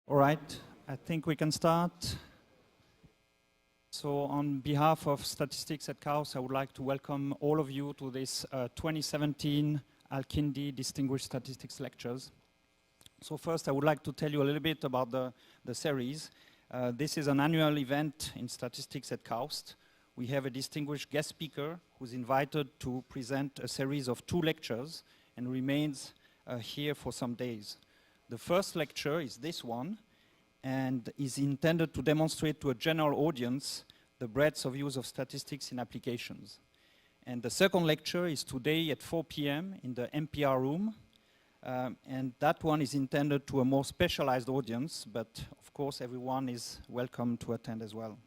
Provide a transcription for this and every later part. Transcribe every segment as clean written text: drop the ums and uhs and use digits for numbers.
All right, I think we can start. So on behalf of Statistics at Chaos, I would like to welcome all of you to this 2017 Al-Kindi Distinguished Statistics Lectures. So first, I would like to tell you a little bit about the series. This is an annual event in Statistics at KAUST. We have a distinguished guest speaker who's invited to present a series of 2 lectures and remains here for some days. The first lecture is this one and is intended to demonstrate to a general audience the breadth of use of statistics in applications. And the second lecture is today at 4 p.m. in the MPR room. And that one is intended to a more specialized audience, but of course everyone is welcome to attend as well.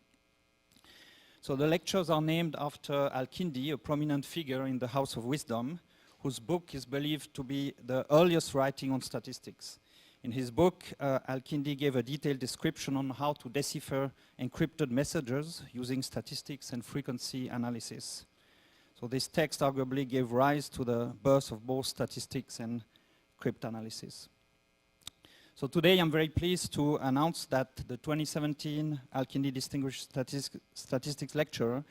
So the lectures are named after Al-Kindi, a prominent figure in the House of Wisdom, whose book is believed to be the earliest writing on statistics. In his book, Al-Kindi gave a detailed description on how to decipher encrypted messages using statistics and frequency analysis. So this text arguably gave rise to the birth of both statistics and cryptanalysis. So today I'm very pleased to announce that the 2017 Al-Kindi Distinguished Statistics Lecturer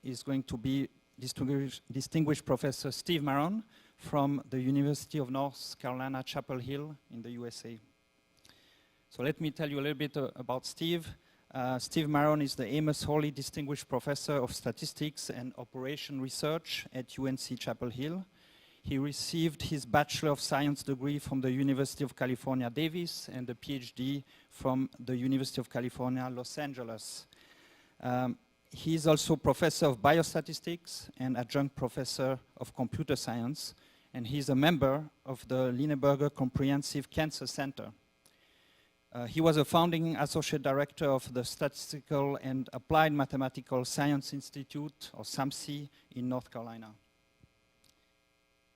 is going to be Distinguished Professor Steve Marron from the University of North Carolina, Chapel Hill in the USA. So let me tell you a little bit about Steve. Steve Marron is the Amos Hawley Distinguished Professor of Statistics and Operation Research at UNC Chapel Hill. He received his Bachelor of Science degree from the University of California, Davis, and a PhD from the University of California, Los Angeles. He is also Professor of Biostatistics and Adjunct Professor of Computer Science, and he is a member of the Lineberger Comprehensive Cancer Center. He was a founding Associate Director of the Statistical and Applied Mathematical Science Institute, or SAMSI, in North Carolina.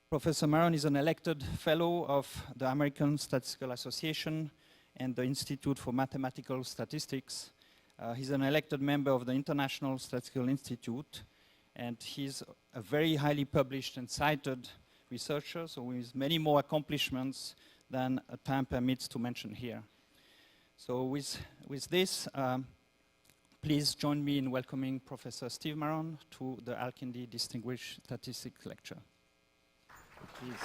Professor Marron is an elected fellow of the American Statistical Association and the Institute for Mathematical Statistics. He's an elected member of the International Statistical Institute, and he's a very highly published and cited researcher, so with many more accomplishments than time permits to mention here. So with this, please join me in welcoming Professor Steve Marron to the Al-Kindi Distinguished Statistics Lecture. Please.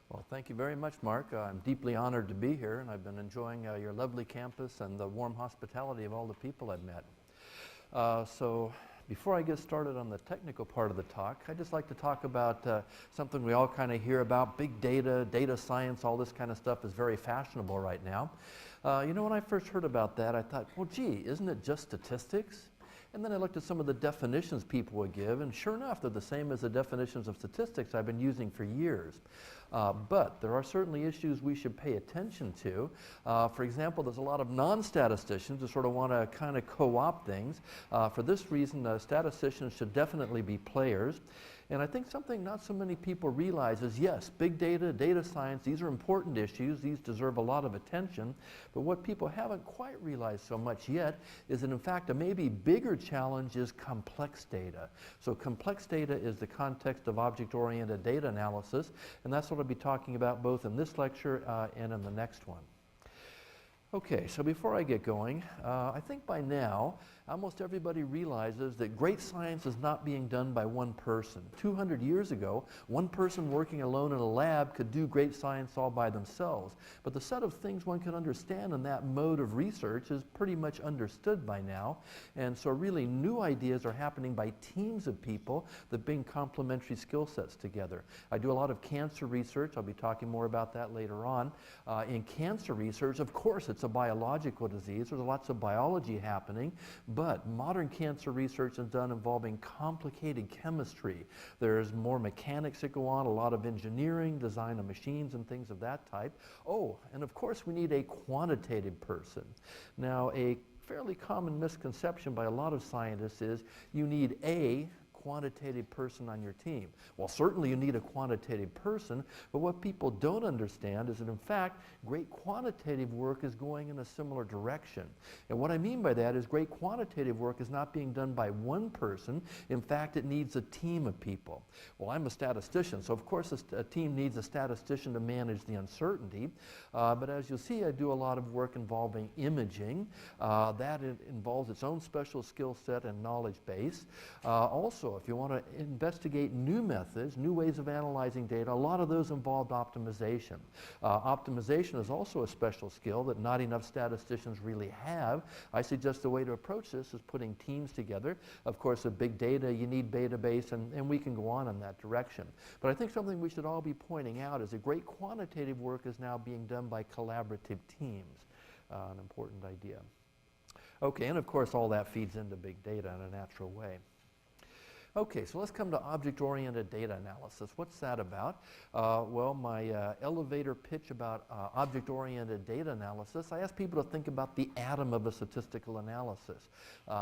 Well, thank you very much, Mark. I'm deeply honored to be here, and I've been enjoying your lovely campus and the warm hospitality of all the people I've met. So before I get started on the technical part of the talk, I'd just like to talk about something we all kind of hear about, big data, data science, all this kind of stuff is very fashionable right now. You know, when I first heard about that, I thought, well, gee, isn't it just statistics? And then I looked at some of the definitions people would give, and sure enough, they're the same as the definitions of statistics I've been using for years. But there are certainly issues we should pay attention to. For example, there's a lot of non-statisticians who sort of want to kind of co-opt things. For this reason, statisticians should definitely be players. And I think something not so many people realize is, yes, big data, data science, these are important issues. These deserve a lot of attention. But what people haven't quite realized so much yet is that, in fact, a maybe bigger challenge is complex data. So complex data is the context of object-oriented data analysis, and that's what I'll be talking about both in this lecture and in the next one. Okay, so before I get going, I think by now, almost everybody realizes that great science is not being done by one person. 200 years ago, one person working alone in a lab could do great science all by themselves. But the set of things one can understand in that mode of research is pretty much understood by now. And so really new ideas are happening by teams of people that bring complementary skill sets together. I do a lot of cancer research. I'll be talking more about that later on. In cancer research, of course, it's a biological disease. There's lots of biology happening. But modern cancer research is done involving complicated chemistry. There's more mechanics that go on, a lot of engineering, design of machines and things of that type. Oh, and of course we need a quantitative person. Now, a fairly common misconception by a lot of scientists is you need a quantitative person on your team. Well, certainly you need a quantitative person, but what people don't understand is that in fact, great quantitative work is going in a similar direction. And what I mean by that is great quantitative work is not being done by one person. In fact, it needs a team of people. Well, I'm a statistician, so of course a team needs a statistician to manage the uncertainty. But as you'll see, I do a lot of work involving imaging. That involves its own special skill set and knowledge base. Also, if you want to investigate new methods, new ways of analyzing data, a lot of those involve optimization. Optimization is also a special skill that not enough statisticians really have. I suggest the way to approach this is putting teams together. Of course, with big data, you need database, and we can go on in that direction. But I think something we should all be pointing out is that great quantitative work is now being done by collaborative teams. An important idea. Okay, and of course all that feeds into big data in a natural way. Okay, so let's come to object-oriented data analysis. What's that about? Well, my elevator pitch about object-oriented data analysis, I ask people to think about the atom of a statistical analysis.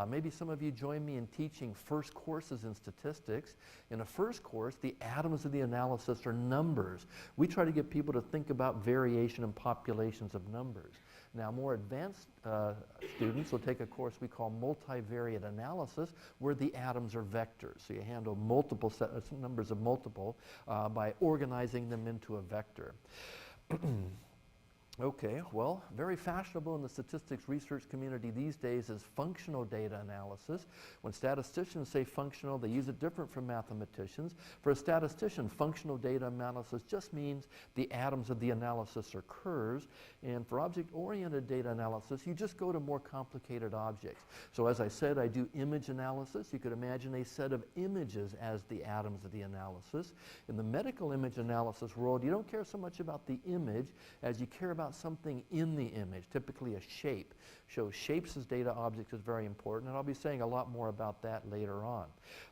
Maybe some of you join me in teaching first courses in statistics. In a first course, the atoms of the analysis are numbers. We try to get people to think about variation in populations of numbers. Now, more advanced students will take a course we call multivariate analysis, where the atoms are vectors. So you handle multiple numbers of multiple by organizing them into a vector. Okay, well, very fashionable in the statistics research community these days is functional data analysis. When statisticians say functional, they use it different from mathematicians. For a statistician, functional data analysis just means the atoms of the analysis are curves. And for object-oriented data analysis, you just go to more complicated objects. So as I said, I do image analysis. You could imagine a set of images as the atoms of the analysis. In the medical image analysis world, you don't care so much about the image as you care about something in the image, typically a shape. So shapes as data objects is very important, and I'll be saying a lot more about that later on.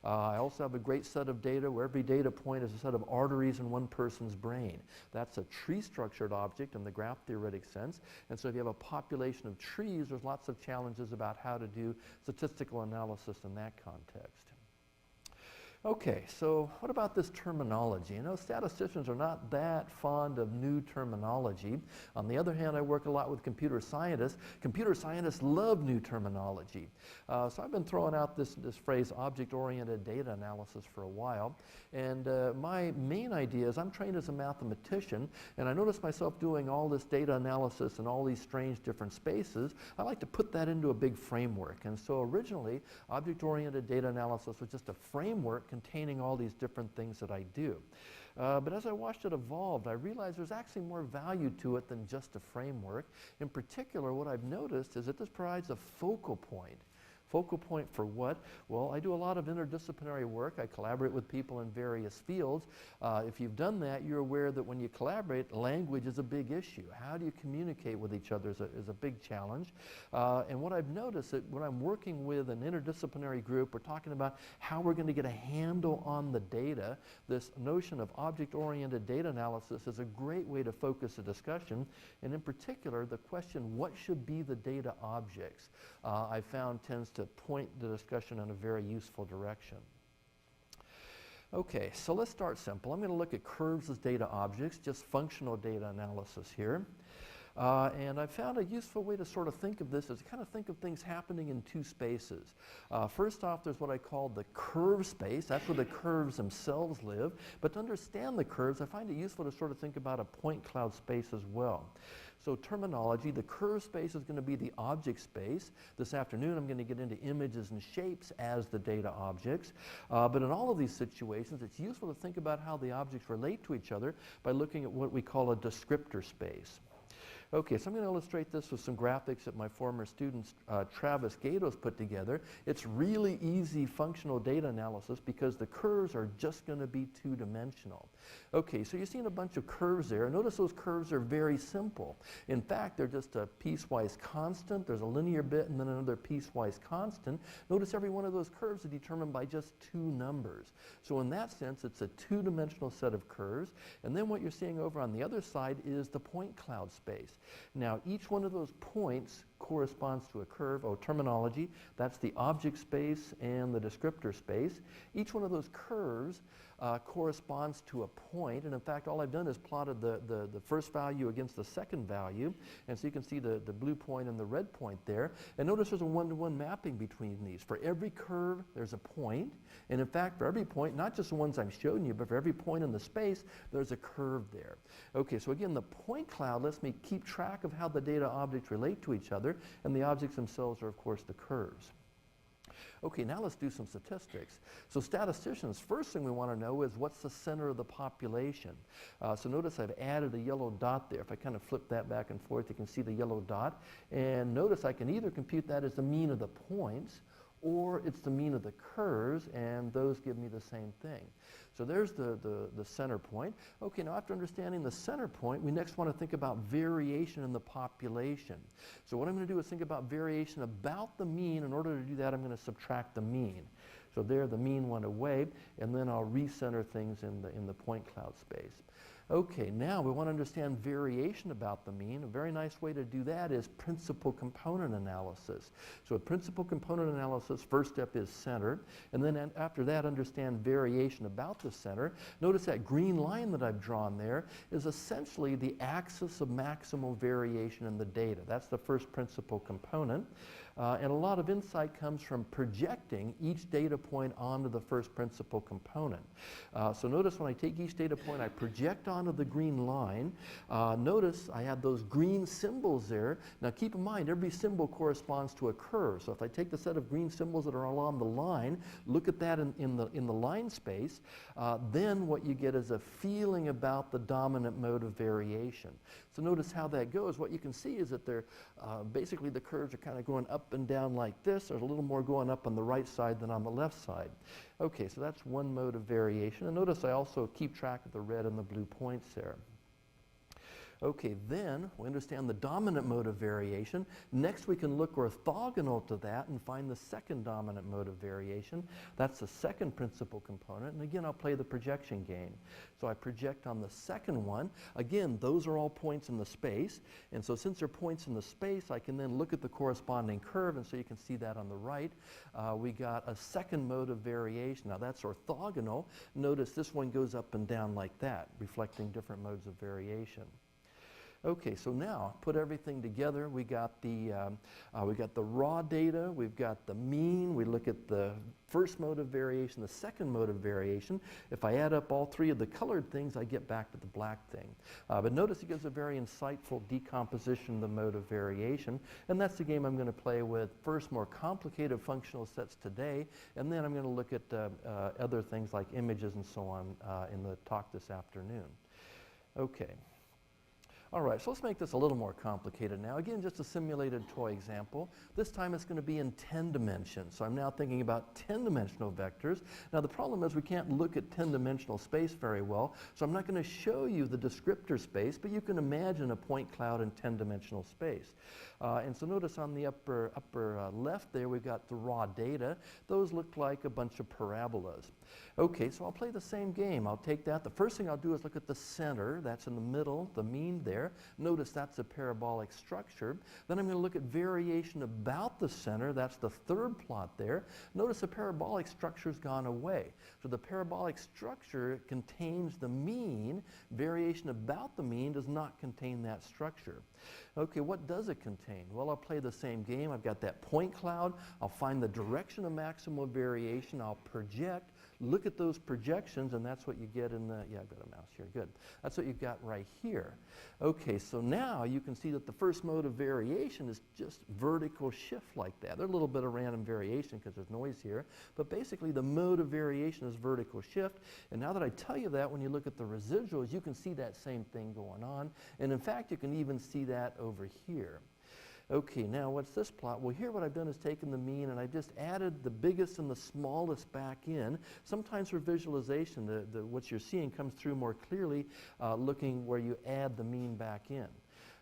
I also have a great set of data where every data point is a set of arteries in one person's brain. That's a tree-structured object in the graph theoretic sense, and so if you have a population of trees, there's lots of challenges about how to do statistical analysis in that context. Okay, so what about this terminology? You know, statisticians are not that fond of new terminology. On the other hand, I work a lot with computer scientists. Computer scientists love new terminology. So I've been throwing out this phrase object-oriented data analysis for a while. And my main idea is I'm trained as a mathematician, and I notice myself doing all this data analysis in all these strange different spaces. I like to put that into a big framework. And so originally, object-oriented data analysis was just a framework containing all these different things that I do. But as I watched it evolve, I realized there's actually more value to it than just a framework. In particular, what I've noticed is that this provides a focal point. Focal point for what? Well, I do a lot of interdisciplinary work. I collaborate with people in various fields. If you've done that, you're aware that when you collaborate, language is a big issue. How do you communicate with each other is a big challenge. And what I've noticed that when I'm working with an interdisciplinary group, we're talking about how we're going to get a handle on the data. This notion of object-oriented data analysis is a great way to focus the discussion. And in particular, the question, what should be the data objects, I found tends to point the discussion in a very useful direction. Okay, so let's start simple. I'm going to look at curves as data objects, just functional data analysis here. And I found a useful way to sort of think of this is to kind of think of things happening in two spaces. First off, there's what I call the curve space. That's where the curves themselves live. But to understand the curves, I find it useful to sort of think about a point cloud space as well. So terminology, the curve space is going to be the object space. This afternoon I'm going to get into images and shapes as the data objects. But in all of these situations, it's useful to think about how the objects relate to each other by looking at what we call a descriptor space. Okay, so I'm going to illustrate this with some graphics that my former student Travis Gatos put together. It's really easy functional data analysis because the curves are just going to be two-dimensional. Okay, so you're seeing a bunch of curves there. Notice those curves are very simple. In fact, they're just a piecewise constant. There's a linear bit and then another piecewise constant. Notice every one of those curves is determined by just two numbers. So in that sense, it's a two-dimensional set of curves. And then what you're seeing over on the other side is the point cloud space. Now, each one of those points corresponds to a curve. Oh, terminology, that's the object space and the descriptor space. Each one of those curves corresponds to a point, and in fact all I've done is plotted the first value against the second value, and so you can see the blue point and the red point there, and notice there's a one-to-one mapping between these. For every curve there's a point, and in fact for every point, not just the ones I'm showing you, but for every point in the space there's a curve there. Okay, so again the point cloud lets me keep track of how the data objects relate to each other, and the objects themselves are of course the curves. Okay, now let's do some statistics. So statisticians, first thing we want to know is what's the center of the population. So notice I've added a yellow dot there. If I kind of flip that back and forth, you can see the yellow dot. And notice I can either compute that as the mean of the points, or it's the mean of the curves, and those give me the same thing. So there's the center point. Okay, now after understanding the center point, we next want to think about variation in the population. So what I'm going to do is think about variation about the mean. In order to do that, I'm going to subtract the mean. So there, the mean went away, and then I'll recenter things in the point cloud space. Okay, now we want to understand variation about the mean. A very nice way to do that is principal component analysis. So with principal component analysis, first step is center, and then after that understand variation about the center. Notice that green line that I've drawn there is essentially the axis of maximal variation in the data. That's the first principal component. And a lot of insight comes from projecting each data point onto the first principal component. So notice when I take each data point, I project onto the green line. Notice I have those green symbols there. Now keep in mind, every symbol corresponds to a curve. So if I take the set of green symbols that are along the line, look at that in the line space, then what you get is a feeling about the dominant mode of variation. So notice how that goes. What you can see is that they're basically the curves are kind of going up and down like this. There's a little more going up on the right side than on the left side. Okay, so that's one mode of variation. And notice I also keep track of the red and the blue points there. Okay, then we understand the dominant mode of variation. Next we can look orthogonal to that and find the second dominant mode of variation. That's the second principal component. And again, I'll play the projection game. So I project on the second one. Again, those are all points in the space. And so since they're points in the space, I can then look at the corresponding curve. And so you can see that on the right. We got a second mode of variation. Now that's orthogonal. Notice this one goes up and down like that, reflecting different modes of variation. Okay, so now put everything together. We got the raw data. We've got the mean. We look at the first mode of variation, the second mode of variation. If I add up all three of the colored things, I get back to the black thing. But notice it gives a very insightful decomposition of the mode of variation, and that's the game I'm going to play with. First, more complicated functional sets today, and then I'm going to look at other things like images and so on in the talk this afternoon. Okay. All right, so let's make this a little more complicated now. Again, just a simulated toy example. This time it's going to be in 10 dimensions. So I'm now thinking about 10-dimensional vectors. Now the problem is we can't look at 10-dimensional space very well, so I'm not going to show you the descriptor space, but you can imagine a point cloud in 10-dimensional space. And so notice on the upper left there, we've got the raw data. Those look like a bunch of parabolas. Okay, so I'll play the same game. I'll take that. The first thing I'll do is look at the center. That's in the middle, the mean there. Notice that's a parabolic structure. Then I'm going to look at variation about the center. That's the third plot there. Notice the parabolic structure's gone away. So the parabolic structure contains the mean. Variation about the mean does not contain that structure. Okay, what does it contain? Well, I'll play the same game. I've got that point cloud. I'll find the direction of maximal variation. I'll project, look at those projections, and that's what you get in the, yeah, I've got a mouse here, good. That's what you've got right here. Okay, so now you can see that the first mode of variation is just vertical shift like that. There's a little bit of random variation because there's noise here, but basically the mode of variation is vertical shift. And now that I tell you that, when you look at the residuals, you can see that same thing going on. And in fact, you can even see that over here. Okay, now what's this plot? Well, here what I've done is taken the mean and I've just added the biggest and the smallest back in. Sometimes for visualization, what you're seeing comes through more clearly looking where you add the mean back in.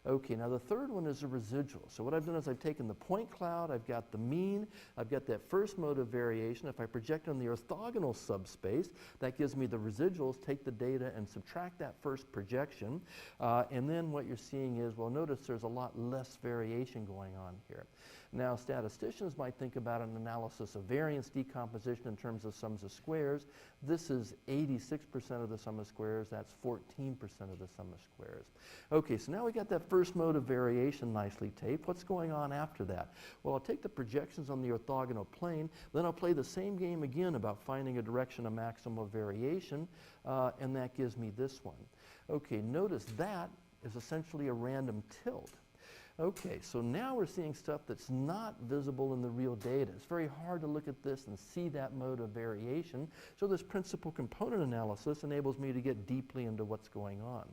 Okay, now the third one is a residual. So what I've done is I've taken the point cloud, I've got the mean, I've got that first mode of variation. If I project on the orthogonal subspace, that gives me the residuals, take the data and subtract that first projection. And then what you're seeing is, well, notice there's a lot less variation going on here. Now, statisticians might think about an analysis of variance decomposition in terms of sums of squares. This is 86% of the sum of squares. That's 14% of the sum of squares. Okay, so now we got that first mode of variation nicely taped. What's going on after that? Well, I'll take the projections on the orthogonal plane, then I'll play the same game again about finding a direction of maximal variation, and that gives me this one. Okay, notice that is essentially a random tilt. Okay, so now we're seeing stuff that's not visible in the real data. It's very hard to look at this and see that mode of variation. So this principal component analysis enables me to get deeply into what's going on.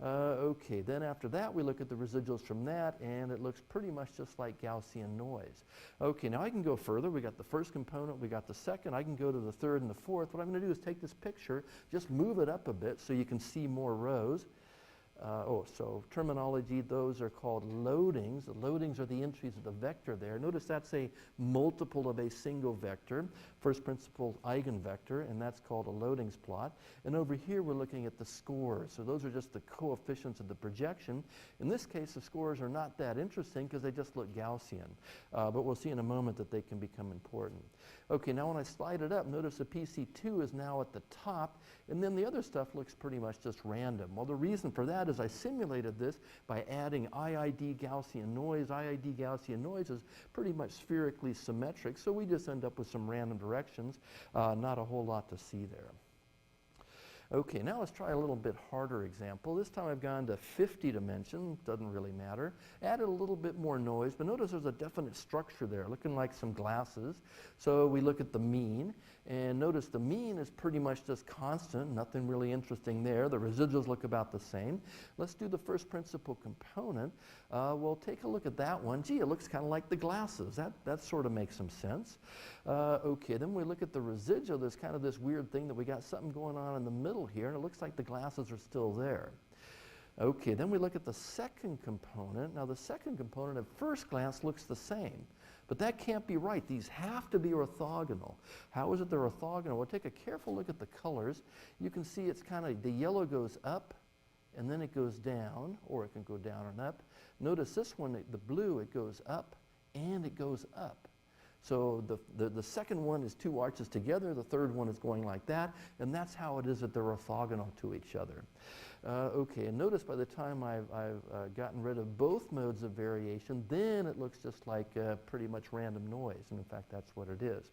Okay, then after that we look at the residuals from that, and it looks pretty much just like Gaussian noise. Okay, now I can go further. We got the first component, we got the second. I can go to the third and the fourth. What I'm going to do is take this picture, just move it up a bit so you can see more rows. So terminology, those are called loadings. The loadings are the entries of the vector there. Notice that's a multiple of a single vector, first principle eigenvector, and that's called a loadings plot. And over here we're looking at the scores. So those are just the coefficients of the projection. In this case, the scores are not that interesting because they just look Gaussian. But we'll see in a moment that they can become important. Okay, now when I slide it up, notice the PC2 is now at the top, and then the other stuff looks pretty much just random. Well, the reason for that is I simulated this by adding IID Gaussian noise. IID Gaussian noise is pretty much spherically symmetric, so we just end up with some random directions, not a whole lot to see there. Okay, now let's try a little bit harder example. This time I've gone to 50 dimension, doesn't really matter. Added a little bit more noise, but notice there's a definite structure there, looking like some glasses. So we look at the mean, and notice the mean is pretty much just constant, nothing really interesting there. The residuals look about the same. Let's do the first principal component. We'll take a look at that one. Gee, it looks kind of like the glasses. That sort of makes some sense. Okay, then we look at the residual. There's kind of this weird thing that we got something going on in the middle here, and it looks like the glasses are still there. Okay, then we look at the second component. Now the second component at first glance looks the same, but that can't be right. These have to be orthogonal. How is it they're orthogonal? Well, take a careful look at the colors. You can see it's kind of, the yellow goes up, and then it goes down, or it can go down and up. Notice this one, the blue, it goes up, and it goes up. So the second one is two arches together, the third one is going like that, and that's how it is that they're orthogonal to each other. Okay, and notice by the time I've gotten rid of both modes of variation, then it looks just like pretty much random noise, and in fact that's what it is.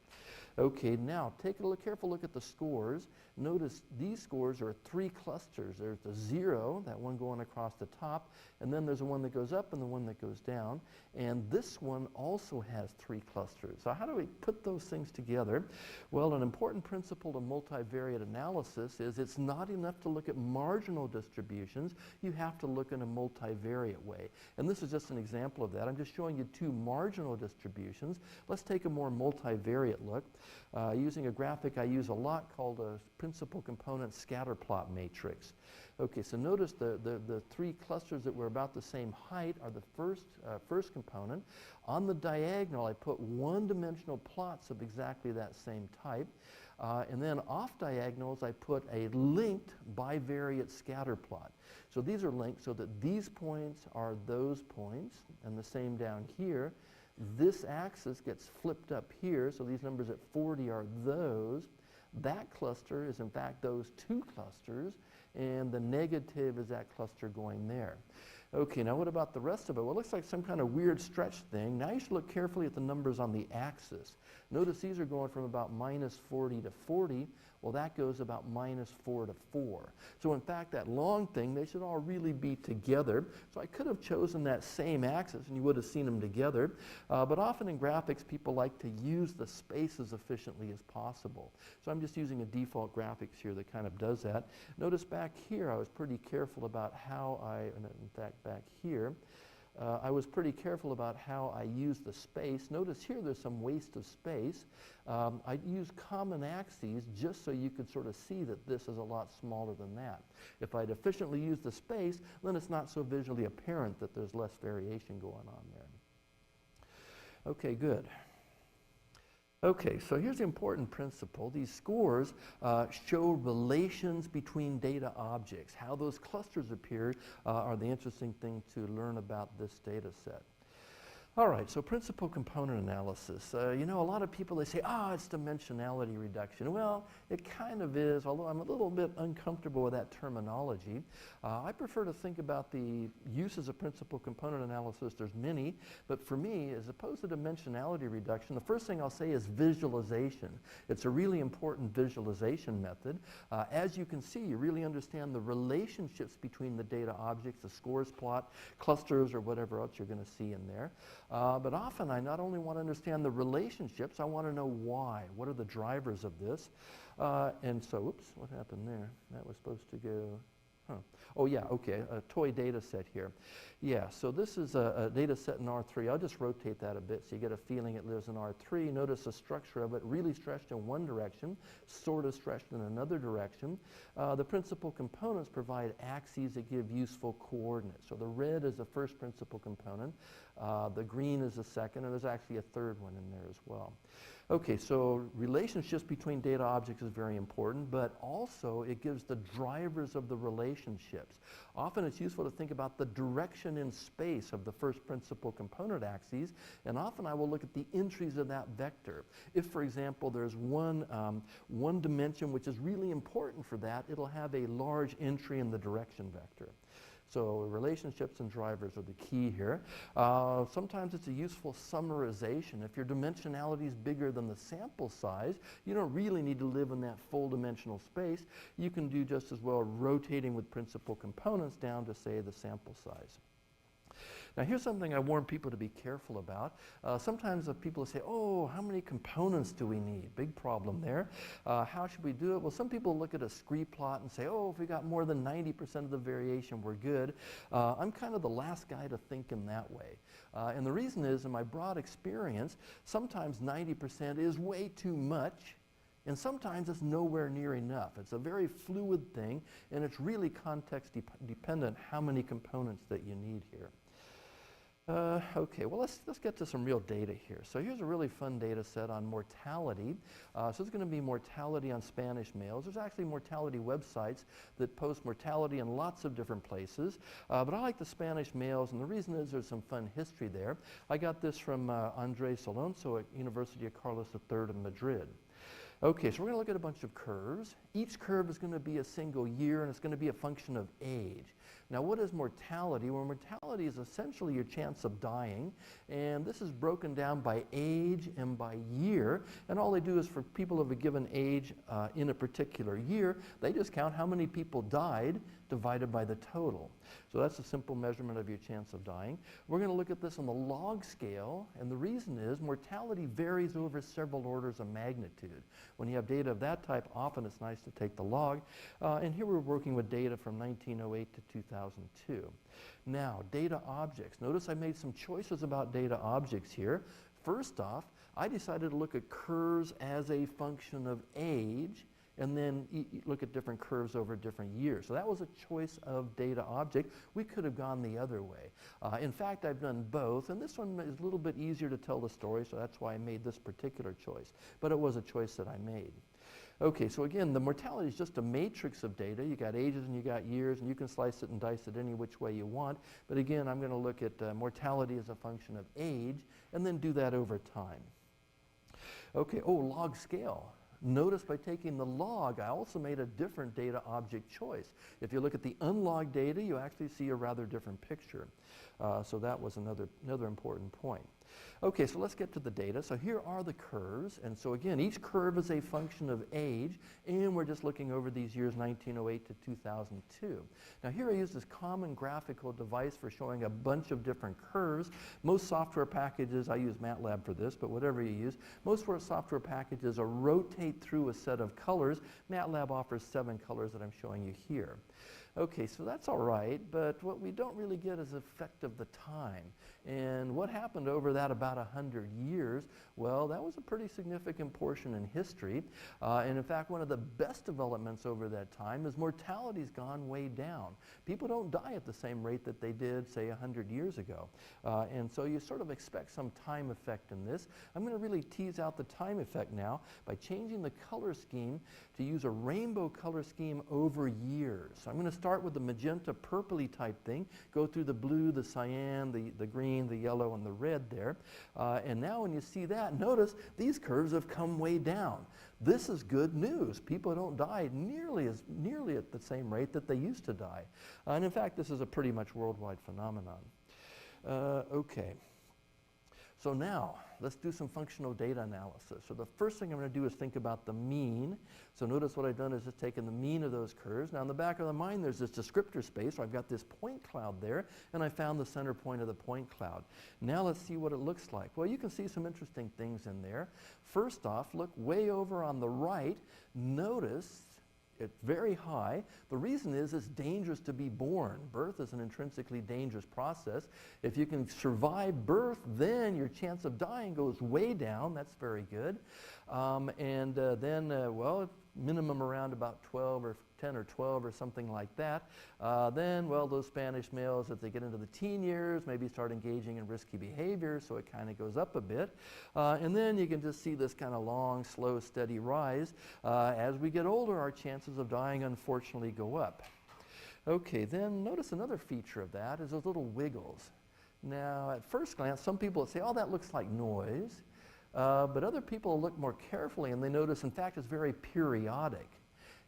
Okay, now take a careful look at the scores. Notice these scores are three clusters. There's the 0, that one going across the top, and then there's the one that goes up and the one that goes down. And this one also has three clusters. So how do we put those things together? Well, an important principle of multivariate analysis is it's not enough to look at marginal distributions. You have to look in a multivariate way. And this is just an example of that. I'm just showing you two marginal distributions. Let's take a more multivariate look. Using a graphic I use a lot called a principal component scatter plot matrix. Okay, so notice the three clusters that were about the same height are the first component. On the diagonal, I put one-dimensional plots of exactly that same type. And then off diagonals, I put a linked bivariate scatter plot. So these are linked so that these points are those points, and the same down here. This axis gets flipped up here, so these numbers at 40 are those. That cluster is in fact those two clusters, and the negative is that cluster going there. Okay, now what about the rest of it? Well, it looks like some kind of weird stretch thing. Now you should look carefully at the numbers on the axis. Notice these are going from about minus 40 to 40. Well, that goes about minus 4 to 4. So in fact, that long thing, they should all really be together. So I could have chosen that same axis, and you would have seen them together. But often in graphics, people like to use the space as efficiently as possible. So I'm just using a default graphics here that kind of does that. Notice back here, I was pretty careful about how in fact, back here, I was pretty careful about how I use the space. Notice here there's some waste of space. I use common axes just so you could sort of see that this is a lot smaller than that. If I'd efficiently use the space, then it's not so visually apparent that there's less variation going on there. Okay, good. Okay, so here's the important principle. These scores show relations between data objects. How those clusters appear are the interesting thing to learn about this data set. All right, so principal component analysis. You know, a lot of people, they say, it's dimensionality reduction. Well, it kind of is, although I'm a little bit uncomfortable with that terminology. I prefer to think about the uses of principal component analysis. There's many, but for me, as opposed to dimensionality reduction, the first thing I'll say is visualization. It's a really important visualization method. As you can see, you really understand the relationships between the data objects, the scores plot, clusters, or whatever else you're going to see in there. But often I not only want to understand the relationships, I want to know why. What are the drivers of this? And so, oops, what happened there? That was supposed to go, oh yeah, okay, a toy data set here. Yeah, so this is a data set in R3. I'll just rotate that a bit so you get a feeling it lives in R3. Notice the structure of it, really stretched in one direction, sort of stretched in another direction. The principal components provide axes that give useful coordinates. So the red is the first principal component, the green is the second, and there's actually a third one in there as well. Okay, so relationships between data objects is very important, but also it gives the drivers of the relationships. Often it's useful to think about the direction in space of the first principal component axes, and often I will look at the entries of that vector. If, for example, there's one dimension which is really important for that, it'll have a large entry in the direction vector. So relationships and drivers are the key here. Sometimes it's a useful summarization. If your dimensionality is bigger than the sample size, you don't really need to live in that full dimensional space. You can do just as well rotating with principal components down to, say, the sample size. Now here's something I warn people to be careful about. Sometimes people say, how many components do we need? Big problem there. How should we do it? Well, some people look at a scree plot and say, if we got more than 90% of the variation, we're good. I'm kind of the last guy to think in that way. And the reason is, in my broad experience, sometimes 90% is way too much. And sometimes it's nowhere near enough. It's a very fluid thing, and it's really context dependent how many components that you need here. Okay, well, let's get to some real data here. So here's a really fun data set on mortality. So it's going to be mortality on Spanish males. There's actually mortality websites that post mortality in lots of different places. But I like the Spanish males, and the reason is there's some fun history there. I got this from Andres Alonso at University of Carlos III in Madrid. Okay, so we're going to look at a bunch of curves. Each curve is going to be a single year, and it's going to be a function of age. Now, what is mortality? Well, mortality is essentially your chance of dying, and this is broken down by age and by year, and all they do is for people of a given age in a particular year, they just count how many people died divided by the total. So that's a simple measurement of your chance of dying. We're going to look at this on the log scale, and the reason is mortality varies over several orders of magnitude. When you have data of that type, often it's nice to take the log, and here we're working with data from 1908 to 2002. Now, data objects. Notice I made some choices about data objects here. First off, I decided to look at curves as a function of age, and then look at different curves over different years. So that was a choice of data object. We could have gone the other way. In fact, I've done both, and this one is a little bit easier to tell the story, so that's why I made this particular choice. But it was a choice that I made. Okay, so again, the mortality is just a matrix of data. You got ages and you got years, and you can slice it and dice it any which way you want. But again, I'm going to look at mortality as a function of age, and then do that over time. Okay, log scale. Notice by taking the log, I also made a different data object choice. If you look at the unlogged data, you actually see a rather different picture. So that was another important point. Okay, so let's get to the data. So here are the curves, and so again, each curve is a function of age, and we're just looking over these years 1908 to 2002. Now here I use this common graphical device for showing a bunch of different curves. Most software packages, I use MATLAB for this, but whatever you use, most software packages are rotate through a set of colors. MATLAB offers 7 colors that I'm showing you here. Okay, so that's all right, but what we don't really get is the effect of the time. And what happened over that about 100 years? Well, that was a pretty significant portion in history. And in fact, one of the best developments over that time is mortality's gone way down. People don't die at the same rate that they did, say, 100 years ago. And so you sort of expect some time effect in this. I'm going to really tease out the time effect now by changing the color scheme to use a rainbow color scheme over years. So I'm going to start with the magenta purpley type thing, go through the blue, the cyan, the green, the yellow, and the red there. And now when you see that, notice these curves have come way down. This is good news. People don't die nearly at the same rate that they used to die. And in fact, this is a pretty much worldwide phenomenon. Okay. So now, let's do some functional data analysis. So the first thing I'm going to do is think about the mean. So notice what I've done is just taken the mean of those curves. Now in the back of the mind there's this descriptor space, so I've got this point cloud there, and I found the center point of the point cloud. Now let's see what it looks like. Well, you can see some interesting things in there. First off, look way over on the right. Notice it's very high. The reason is it's dangerous to be born. Birth is an intrinsically dangerous process. If you can survive birth, then your chance of dying goes way down. That's very good. Well, minimum around about 12 or 10 or 12 or something like that. Then, well, those Spanish males, as they get into the teen years, maybe start engaging in risky behavior, so it kind of goes up a bit. And then you can just see this kind of long, slow, steady rise. As we get older, our chances of dying, unfortunately, go up. Okay, then notice another feature of that is those little wiggles. Now, at first glance, some people would say, oh, that looks like noise. But other people look more carefully and they notice, in fact, it's very periodic.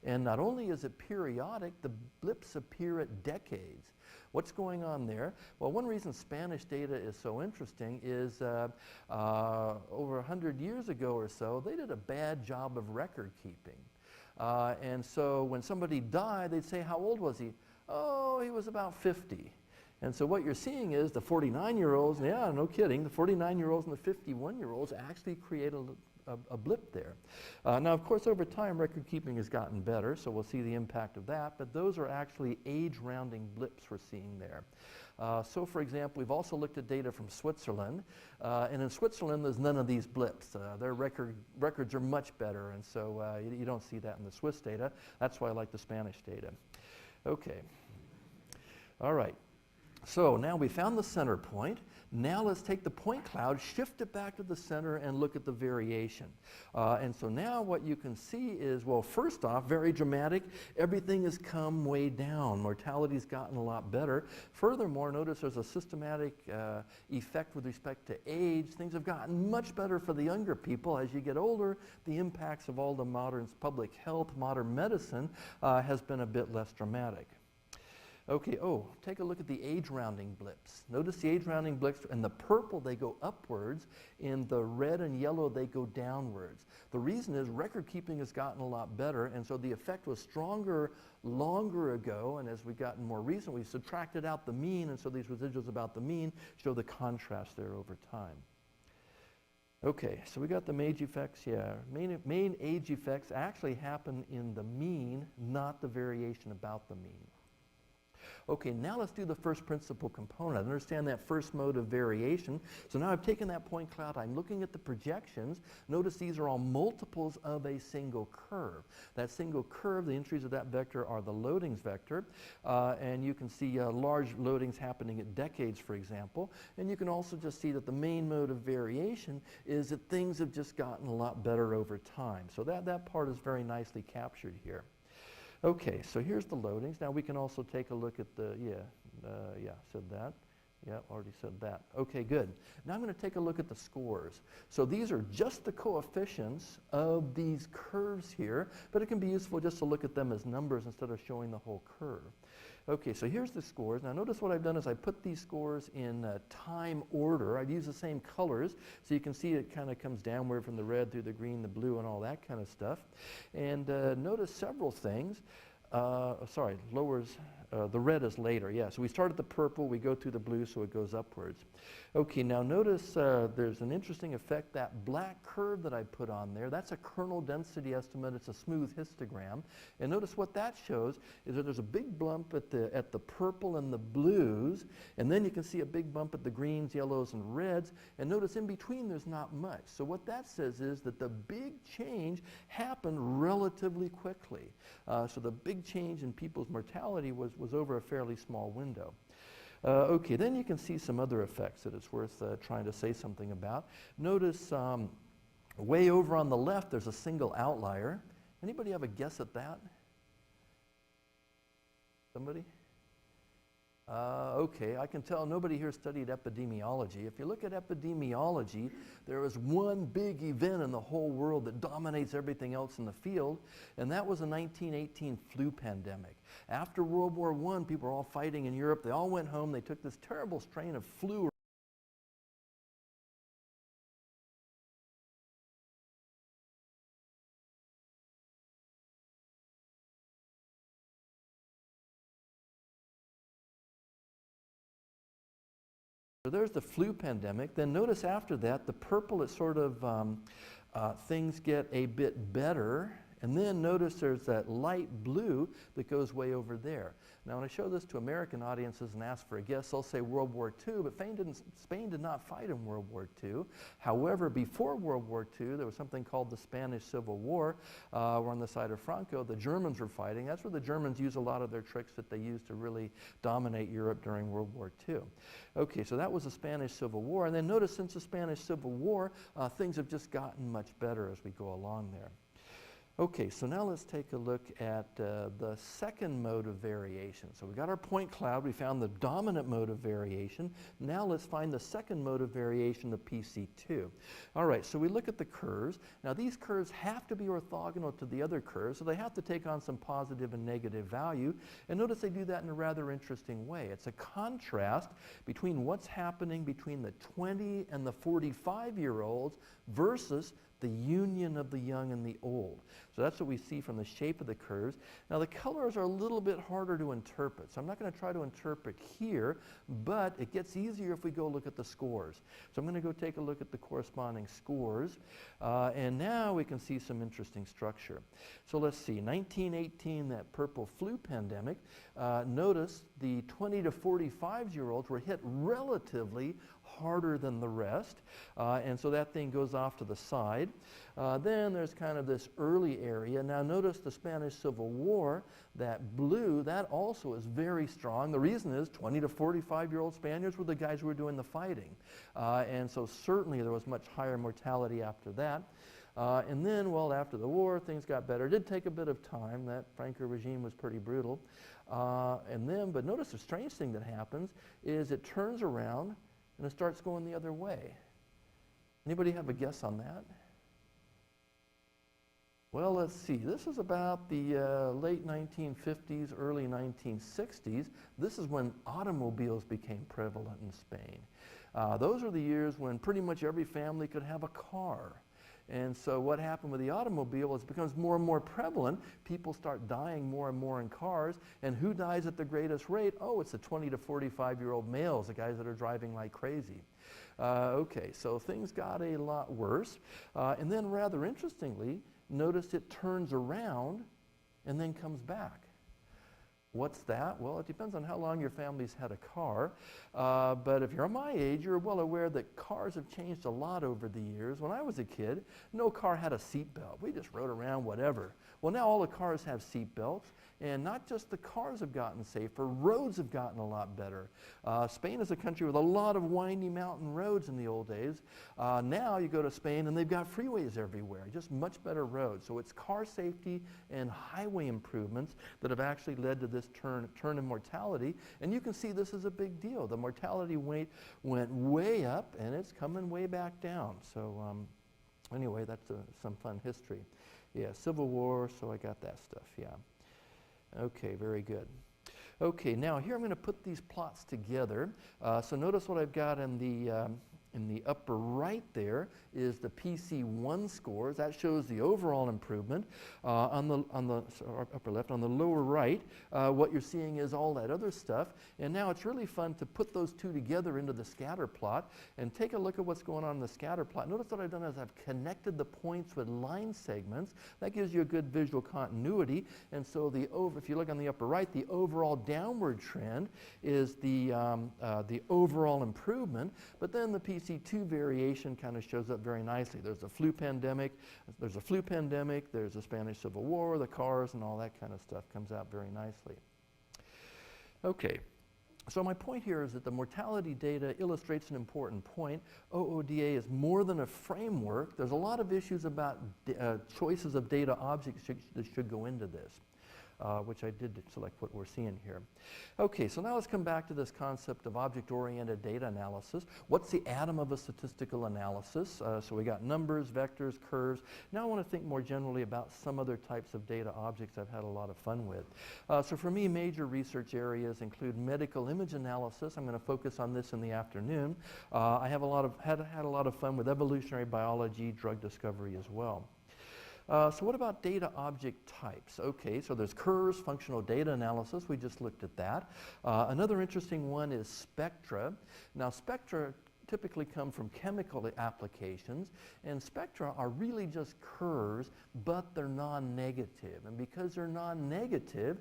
And not only is it periodic, the blips appear at decades. What's going on there? Well, one reason Spanish data is so interesting is over 100 years ago or so, they did a bad job of record keeping. And so when somebody died, they'd say, how old was he? Oh, he was about 50. And so what you're seeing is the 49-year-olds, yeah, no kidding, the 49-year-olds and the 51-year-olds actually create a blip there. Now, of course, over time, record keeping has gotten better, so we'll see the impact of that, but those are actually age-rounding blips we're seeing there. So, for example, we've also looked at data from Switzerland, and in Switzerland, there's none of these blips. Their records are much better, and so you don't see that in the Swiss data. That's why I like the Spanish data. Okay. All right. So now we found the center point. Now let's take the point cloud, shift it back to the center, and look at the variation. And so now what you can see is, well, first off, very dramatic. Everything has come way down. Mortality's gotten a lot better. Furthermore, notice there's a systematic effect with respect to age. Things have gotten much better for the younger people. As you get older, the impacts of all the modern public health, modern medicine, has been a bit less dramatic. Okay, take a look at the age rounding blips. Notice the age rounding blips, in the purple they go upwards, in the red and yellow they go downwards. The reason is record keeping has gotten a lot better, and so the effect was stronger longer ago, and as we've gotten more recent, we've subtracted out the mean, and so these residuals about the mean show the contrast there over time. Okay, so we got the age effects, yeah. Main age effects actually happen in the mean, not the variation about the mean. Okay, now let's do the first principal component. I understand that first mode of variation. So now I've taken that point cloud, I'm looking at the projections. Notice these are all multiples of a single curve. That single curve, the entries of that vector are the loadings vector. And you can see large loadings happening at decades, for example. And you can also just see that the main mode of variation is that things have just gotten a lot better over time. So that part is very nicely captured here. Okay, so here's the loadings. Now we can also take a look at the, said that. Yeah, already said that. Okay, good. Now I'm going to take a look at the scores. So these are just the coefficients of these curves here, but it can be useful just to look at them as numbers instead of showing the whole curve. Okay, so here's the scores. Now notice what I've done is I put these scores in time order. I've used the same colors, so you can see it kind of comes downward from the red through the green, the blue, and all that kind of stuff. And notice several things. Lowers the red is later, yeah. So we start at the purple, we go through the blue, so it goes upwards. Okay, now notice there's an interesting effect. That black curve that I put on there, that's a kernel density estimate. It's a smooth histogram. And notice what that shows is that there's a big bump at the purple and the blues, and then you can see a big bump at the greens, yellows, and reds. And notice in between there's not much. So what that says is that the big change happened relatively quickly. So the big change in people's mortality was over a fairly small window. Okay, then you can see some other effects that it's worth trying to say something about. Notice way over on the left there's a single outlier. Anybody have a guess at that? Somebody? Okay, I can tell nobody here studied epidemiology. If you look at epidemiology, there is one big event in the whole world that dominates everything else in the field, and that was the 1918 flu pandemic. After World War I, people were all fighting in Europe. They all went home. They took this terrible strain of flu. So there's the flu pandemic. Then notice after that, the purple, it's sort of, things get a bit better. And then notice there's that light blue that goes way over there. Now, when I show this to American audiences and ask for a guess, they'll say World War II, but Spain did not fight in World War II. However, before World War II, there was something called the Spanish Civil War, where on the side of Franco, the Germans were fighting. That's where the Germans use a lot of their tricks that they used to really dominate Europe during World War II. Okay, so that was the Spanish Civil War. And then notice since the Spanish Civil War, things have just gotten much better as we go along there. Okay, so now let's take a look at the second mode of variation. So we got our point cloud, we found the dominant mode of variation. Now let's find the second mode of variation, the PC2. All right, so we look at the curves. Now these curves have to be orthogonal to the other curves, so they have to take on some positive and negative value. And notice they do that in a rather interesting way. It's a contrast between what's happening between the 20 and the 45-year-olds versus the union of the young and the old. So that's what we see from the shape of the curves. Now the colors are a little bit harder to interpret, so I'm not going to try to interpret here, but it gets easier if we go look at the scores. So I'm going to go take a look at the corresponding scores, and now we can see some interesting structure. So let's see, 1918, that purple flu pandemic, notice the 20 to 45-year-olds were hit relatively harder than the rest, and so that thing goes off to the side. Then there's kind of this early area. Now notice the Spanish Civil War, that blue, that also is very strong. The reason is 20 to 45-year-old Spaniards were the guys who were doing the fighting, and so certainly there was much higher mortality after that. And then, well, after the war, things got better. It did take a bit of time. That Franco regime was pretty brutal. And then, but notice the strange thing that happens is it turns around and it starts going the other way. Anybody have a guess on that? Well, let's see. This is about the late 1950s, early 1960s. This is when automobiles became prevalent in Spain. Those are the years when pretty much every family could have a car. And so what happened with the automobile is it becomes more and more prevalent. People start dying more and more in cars. And who dies at the greatest rate? Oh, it's the 20 to 45-year-old males, the guys that are driving like crazy. Okay, so things got a lot worse. And then rather interestingly, notice it turns around and then comes back. What's that? Well, it depends on how long your family's had a car. But if you're my age, you're well aware that cars have changed a lot over the years. When I was a kid, no car had a seat belt. We just rode around whatever. Well, now all the cars have seat belts. And not just the cars have gotten safer, roads have gotten a lot better. Spain is a country with a lot of windy mountain roads in the old days. Now you go to Spain and they've got freeways everywhere, just much better roads. So it's car safety and highway improvements that have actually led to this turn in mortality. And you can see this is a big deal. The mortality rate went way up and it's coming way back down. So anyway, that's some fun history. Yeah, Civil War, so I got that stuff, yeah. Okay, very good. Okay, now here I'm going to put these plots together. So notice what I've got in In the upper right there is the PC1 scores. That shows the overall improvement. On the upper left, on the lower right, what you're seeing is all that other stuff. And now it's really fun to put those two together into the scatter plot and take a look at what's going on in the scatter plot. Notice what I've done is I've connected the points with line segments. That gives you a good visual continuity. And so if you look on the upper right, the overall downward trend is the overall improvement. But then the PC2 variation kind of shows up very nicely. There's a flu pandemic, there's a Spanish Civil War, the cars, and all that kind of stuff comes out very nicely. Okay. So my point here is that the mortality data illustrates an important point. OODA is more than a framework. There's a lot of issues about choices of data objects that should go into this. Which I did select what we're seeing here. Okay, so now let's come back to this concept of object-oriented data analysis. What's the atom of a statistical analysis? So we got numbers, vectors, curves. Now I want to think more generally about some other types of data objects I've had a lot of fun with. So for me, major research areas include medical image analysis. I'm going to focus on this in the afternoon. I have had a lot of fun with evolutionary biology, drug discovery as well. So what about data object types? Okay, so there's curves, functional data analysis. We just looked at that. Another interesting one is spectra. Now, spectra typically come from chemical applications, and spectra are really just curves, but they're non-negative. And because they're non-negative,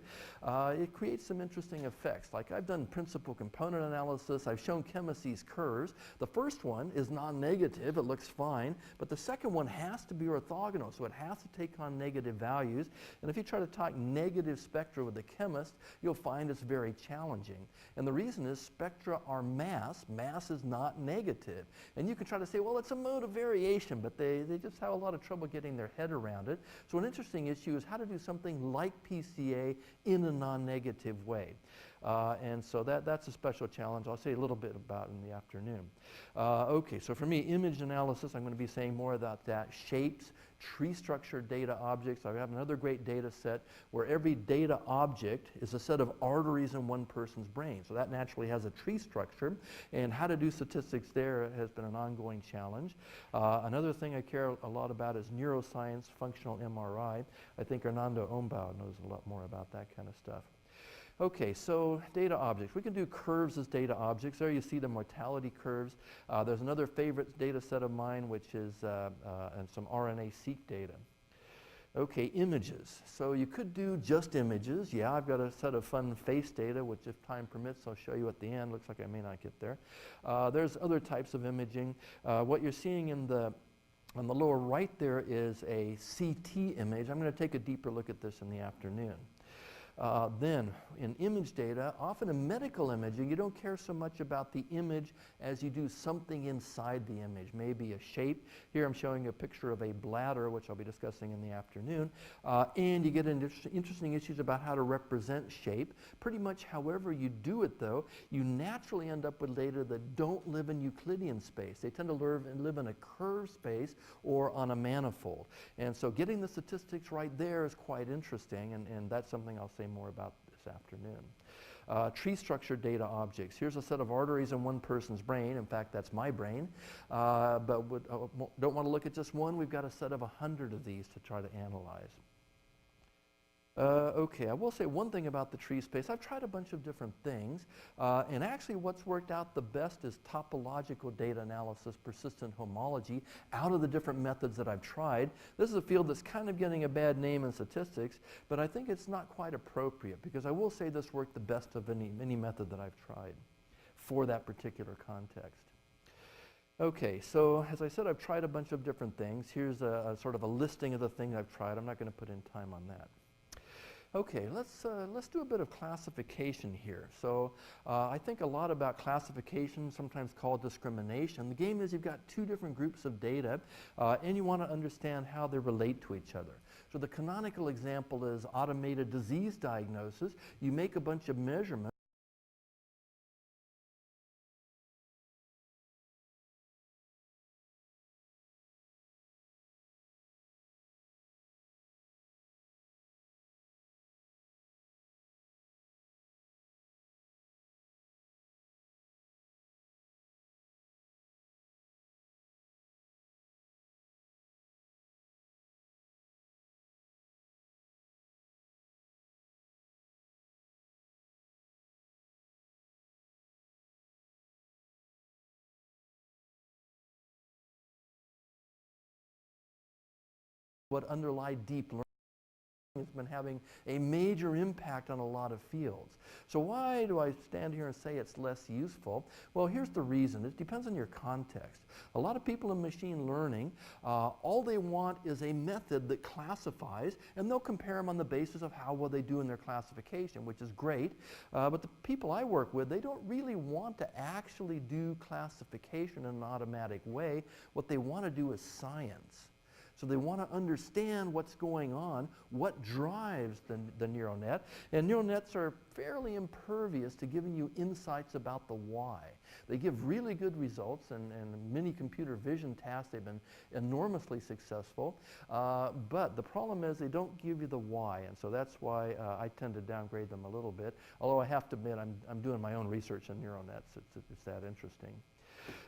it creates some interesting effects. Like I've done principal component analysis, I've shown chemists these curves. The first one is non-negative, it looks fine, but the second one has to be orthogonal, so it has to take on negative values. And if you try to talk negative spectra with the chemist, you'll find it's very challenging. And the reason is spectra are mass. Mass is not negative. And you can try to say, well, it's a mode of variation, but they just have a lot of trouble getting their head around it. So an interesting issue is how to do something like PCA in a non-negative way. And so that's a special challenge I'll say a little bit about in the afternoon. Okay, so for me, image analysis, I'm going to be saying more about that. Shapes, tree structured data objects. I have another great data set where every data object is a set of arteries in one person's brain. So that naturally has a tree structure. And how to do statistics there has been an ongoing challenge. Another thing I care a lot about is neuroscience, functional MRI. I think Hernando Ombao knows a lot more about that kind of stuff. Okay, so data objects. We can do curves as data objects. There you see the mortality curves. There's another favorite data set of mine, which is and some RNA-seq data. Okay, images. So you could do just images. Yeah, I've got a set of fun face data, which if time permits, I'll show you at the end. Looks like I may not get there. There's other types of imaging. What you're seeing on the lower right there is a CT image. I'm going to take a deeper look at this in the afternoon. Then, in image data, often in medical imaging, you don't care so much about the image as you do something inside the image, maybe a shape. Here I'm showing a picture of a bladder, which I'll be discussing in the afternoon. And you get into interesting issues about how to represent shape. Pretty much however you do it, though, you naturally end up with data that don't live in Euclidean space. They tend to live in a curved space or on a manifold. And so getting the statistics right there is quite interesting, and that's something I'll say more about this afternoon. Tree structure data objects. Here's a set of arteries in one person's brain. In fact, that's my brain. But don't want to look at just one. We've got a set of 100 of these to try to analyze. Okay, I will say one thing about the tree space. I've tried a bunch of different things, and actually what's worked out the best is topological data analysis, persistent homology, out of the different methods that I've tried. This is a field that's kind of getting a bad name in statistics, but I think it's not quite appropriate, because I will say this worked the best of any method that I've tried for that particular context. Okay, so as I said, I've tried a bunch of different things. Here's a sort of a listing of the things I've tried. I'm not going to put in time on that. Okay, let's do a bit of classification here. So I think a lot about classification, sometimes called discrimination. The game is you've got two different groups of data, and you want to understand how they relate to each other. So the canonical example is automated disease diagnosis. You make a bunch of measurements. what underlie deep learning has been having a major impact on a lot of fields. So why do I stand here and say it's less useful? Well, here's the reason. It depends on your context. A lot of people in machine learning, all they want is a method that classifies, and they'll compare them on the basis of how well they do in their classification, which is great. But the people I work with, they don't really want to actually do classification in an automatic way. What they want to do is science. So they want to understand what's going on, what drives the neural net. And neural nets are fairly impervious to giving you insights about the why. They give really good results, and many computer vision tasks, they've been enormously successful. But the problem is they don't give you the why, and so that's why I tend to downgrade them a little bit. Although I have to admit, I'm doing my own research on neural nets. It's that interesting.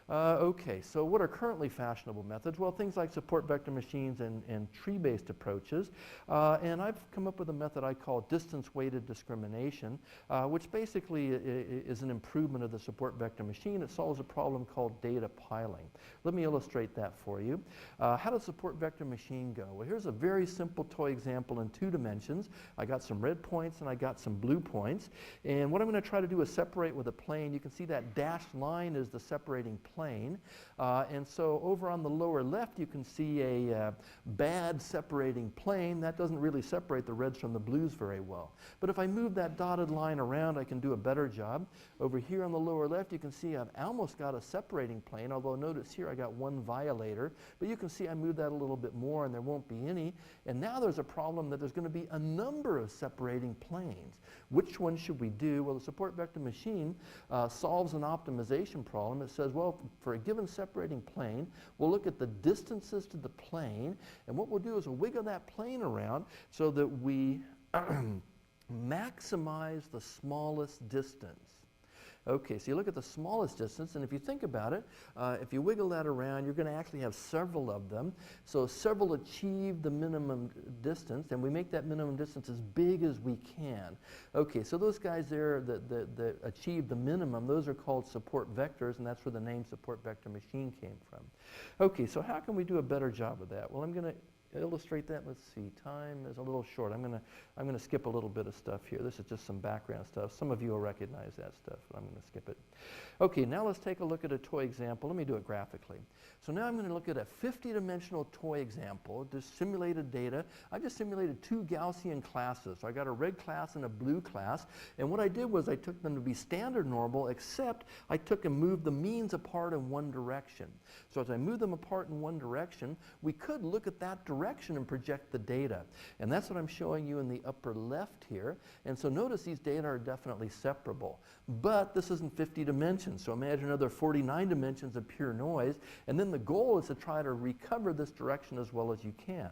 Okay, so what are currently fashionable methods? Well, things like support vector machines and tree-based approaches. And I've come up with a method I call distance-weighted discrimination, which basically is an improvement of the support vector machine. It solves a problem called data piling. Let me illustrate that for you. How does support vector machine go? Well, here's a very simple toy example in 2 dimensions. I got some red points and I got some blue points. And what I'm going to try to do is separate with a plane. You can see that dashed line is the separating plane. And so over on the lower left, you can see a bad separating plane. That doesn't really separate the reds from the blues very well. But if I move that dotted line around, I can do a better job. Over here on the lower left, you can see I've almost got a separating plane, although notice here I got one violator. But you can see I moved that a little bit more and there won't be any. And now there's a problem that there's going to be a number of separating planes. Which one should we do? Well, the support vector machine solves an optimization problem. It says, well, for a given separating plane, we'll look at the distances to the plane, and what we'll do is we'll wiggle that plane around so that we maximize the smallest distance. Okay, so you look at the smallest distance, and if you think about it, if you wiggle that around, you're going to actually have several of them. So several achieve the minimum distance, and we make that minimum distance as big as we can. Okay, so those guys there that achieve the minimum, those are called support vectors, and that's where the name support vector machine came from. Okay, so how can we do a better job of that? Well, I'm going to illustrate that. Let's see, time is a little short. I'm gonna skip a little bit of stuff here. This is just some background stuff. Some of you will recognize that stuff, but I'm gonna skip it. Okay, now let's take a look at a toy example. Let me do it graphically. So now I'm gonna look at a 50-dimensional toy example, just simulated data. I just simulated 2 Gaussian classes. So I got a red class and a blue class, and what I did was I took them to be standard normal, except I took and moved the means apart in one direction. So as I moved them apart in one direction, we could look at that direction and project the data. And that's what I'm showing you in the upper left here. And so notice these data are definitely separable. But this isn't 50 dimensions, so imagine another 49 dimensions of pure noise. And then the goal is to try to recover this direction as well as you can.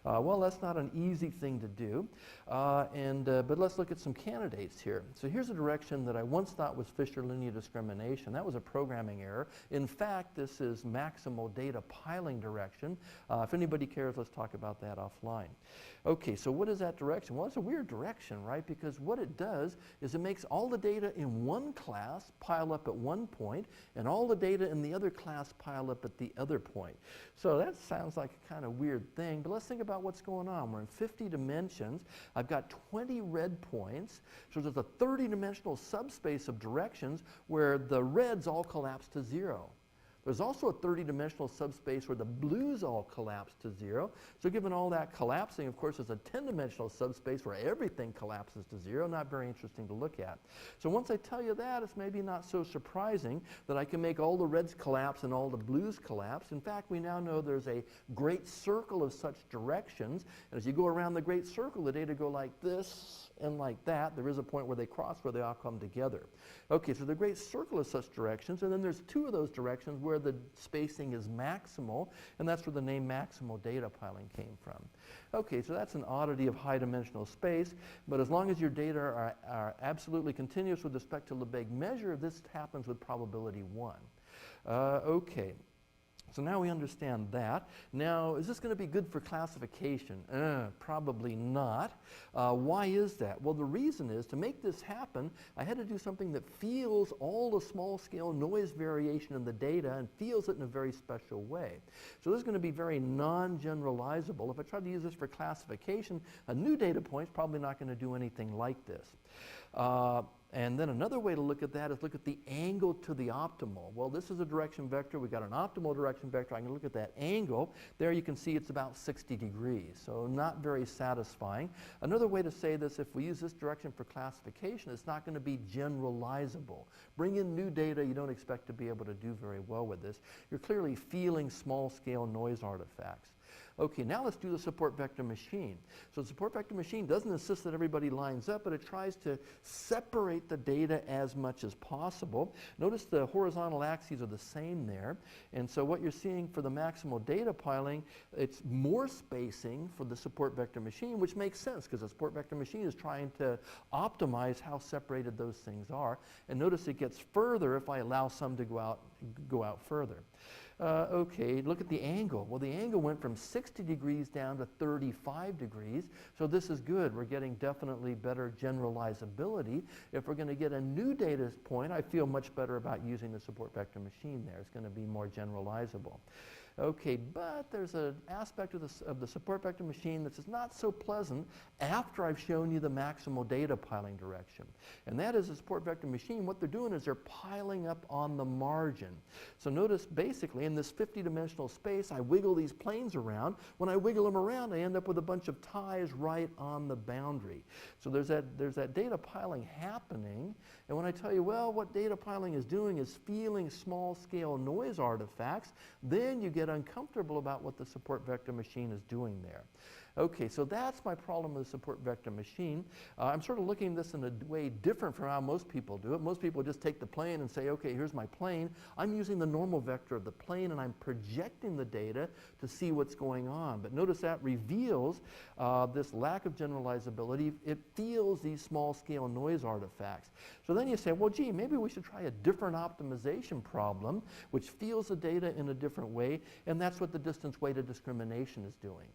Well, that's not an easy thing to do. But let's look at some candidates here. So here's a direction that I once thought was Fisher linear discrimination. That was a programming error. In fact, this is maximal data piling direction. If anybody cares, let's talk about that offline. Okay, so what is that direction? Well, it's a weird direction, right? Because what it does is it makes all the data in one class pile up at one point, and all the data in the other class pile up at the other point. So that sounds like a kind of weird thing, but let's think about what's going on. We're in 50 dimensions. I've got 20 red points, so there's a 30-dimensional subspace of directions where the reds all collapse to 0. There's also a 30-dimensional subspace where the blues all collapse to 0. So given all that collapsing, of course, there's a 10-dimensional subspace where everything collapses to 0. Not very interesting to look at. So once I tell you that, it's maybe not so surprising that I can make all the reds collapse and all the blues collapse. In fact, we now know there's a great circle of such directions. And as you go around the great circle, the data go like this and like that. There is a point where they cross, where they all come together. Okay, so the great circle of such directions, and then there's 2 of those directions where the spacing is maximal, and that's where the name maximal data piling came from. Okay, so that's an oddity of high-dimensional space, but as long as your data are absolutely continuous with respect to Lebesgue measure, this happens with probability 1. Okay. So now we understand that. Now, is this going to be good for classification? Probably not. Why is that? Well, the reason is to make this happen, I had to do something that feels all the small scale noise variation in the data and feels it in a very special way. So this is going to be very non-generalizable. If I try to use this for classification, a new data point is probably not going to do anything like this. And then another way to look at that is look at the angle to the optimal. Well, this is a direction vector. We've got an optimal direction vector. I can look at that angle. There you can see it's about 60 degrees, so not very satisfying. Another way to say this, if we use this direction for classification, it's not going to be generalizable. Bring in new data, you don't expect to be able to do very well with this. You're clearly feeling small-scale noise artifacts. Okay, now let's do the support vector machine. So the support vector machine doesn't insist that everybody lines up, but it tries to separate the data as much as possible. Notice the horizontal axes are the same there. And so what you're seeing for the maximal data piling, it's more spacing for the support vector machine, which makes sense because the support vector machine is trying to optimize how separated those things are. And notice it gets further if I allow some to go out further. Okay, look at the angle. Well, the angle went from 60 degrees down to 35 degrees, so this is good. We're getting definitely better generalizability. If we're going to get a new data point, I feel much better about using the support vector machine there. It's going to be more generalizable. Okay, but there's an aspect of the support vector machine that's not so pleasant after I've shown you the maximal data piling direction. And that is the support vector machine. What they're doing is they're piling up on the margin. So notice basically in this 50-dimensional space, I wiggle these planes around. When I wiggle them around, I end up with a bunch of ties right on the boundary. So there's that data piling happening. And when I tell you, well, what data piling is doing is feeling small-scale noise artifacts, then you get uncomfortable about what the support vector machine is doing there. Okay, so that's my problem with the support vector machine. I'm sort of looking at this in a way different from how most people do it. Most people just take the plane and say, okay, here's my plane. I'm using the normal vector of the plane and I'm projecting the data to see what's going on. But notice that reveals this lack of generalizability. It feels these small-scale noise artifacts. So then you say, well, gee, maybe we should try a different optimization problem which feels the data in a different way, and that's what the distance-weighted discrimination is doing.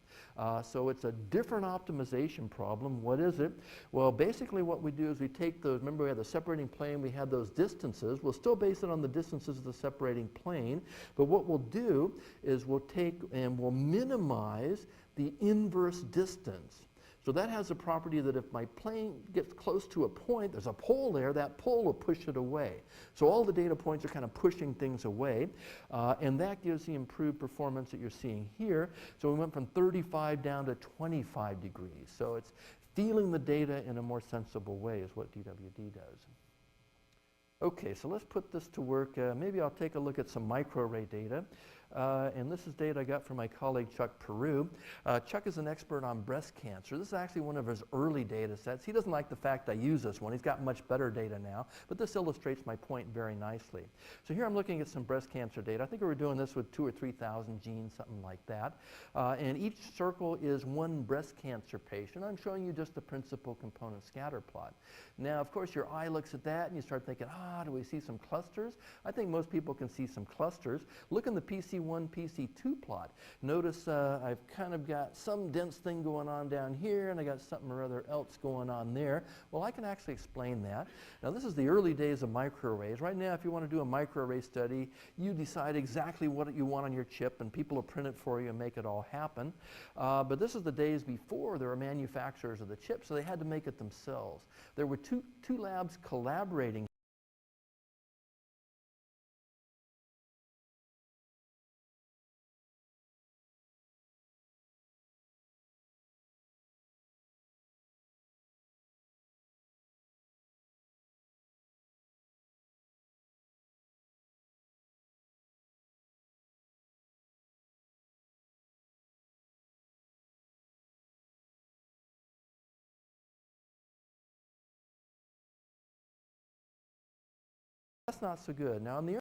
So it's a different optimization problem. What is it? Well, basically what we do is we take those, remember we had the separating plane, we had those distances. We'll still base it on the distances of the separating plane, but what we'll do is we'll take and we'll minimize the inverse distance. So that has the property that if my plane gets close to a point, there's a pole there, that pole will push it away. So all the data points are kind of pushing things away, and that gives the improved performance that you're seeing here. So we went from 35 down to 25 degrees. So it's feeling the data in a more sensible way is what DWD does. Okay, so let's put this to work. Maybe I'll take a look at some microarray data. And this is data I got from my colleague Chuck Peru. Chuck is an expert on breast cancer. This is actually one of his early data sets. He doesn't like the fact I use this one. He's got much better data now, but this illustrates my point very nicely. So here I'm looking at some breast cancer data. I think we were doing this with 2,000 or 3,000 genes, something like that. And each circle is one breast cancer patient. I'm showing you just the principal component scatter plot. Now, of course, your eye looks at that and you start thinking, do we see some clusters? I think most people can see some clusters. Look in the PC1, PC2 plot. Notice I've kind of got some dense thing going on down here and I got something or other else going on there. Well, I can actually explain that. Now, this is the early days of microarrays. Right now, if you want to do a microarray study, you decide exactly what you want on your chip and people will print it for you and make it all happen. But this is the days before there were manufacturers of the chip, so they had to make it themselves. There were two labs collaborating. That's not so good. Now, in the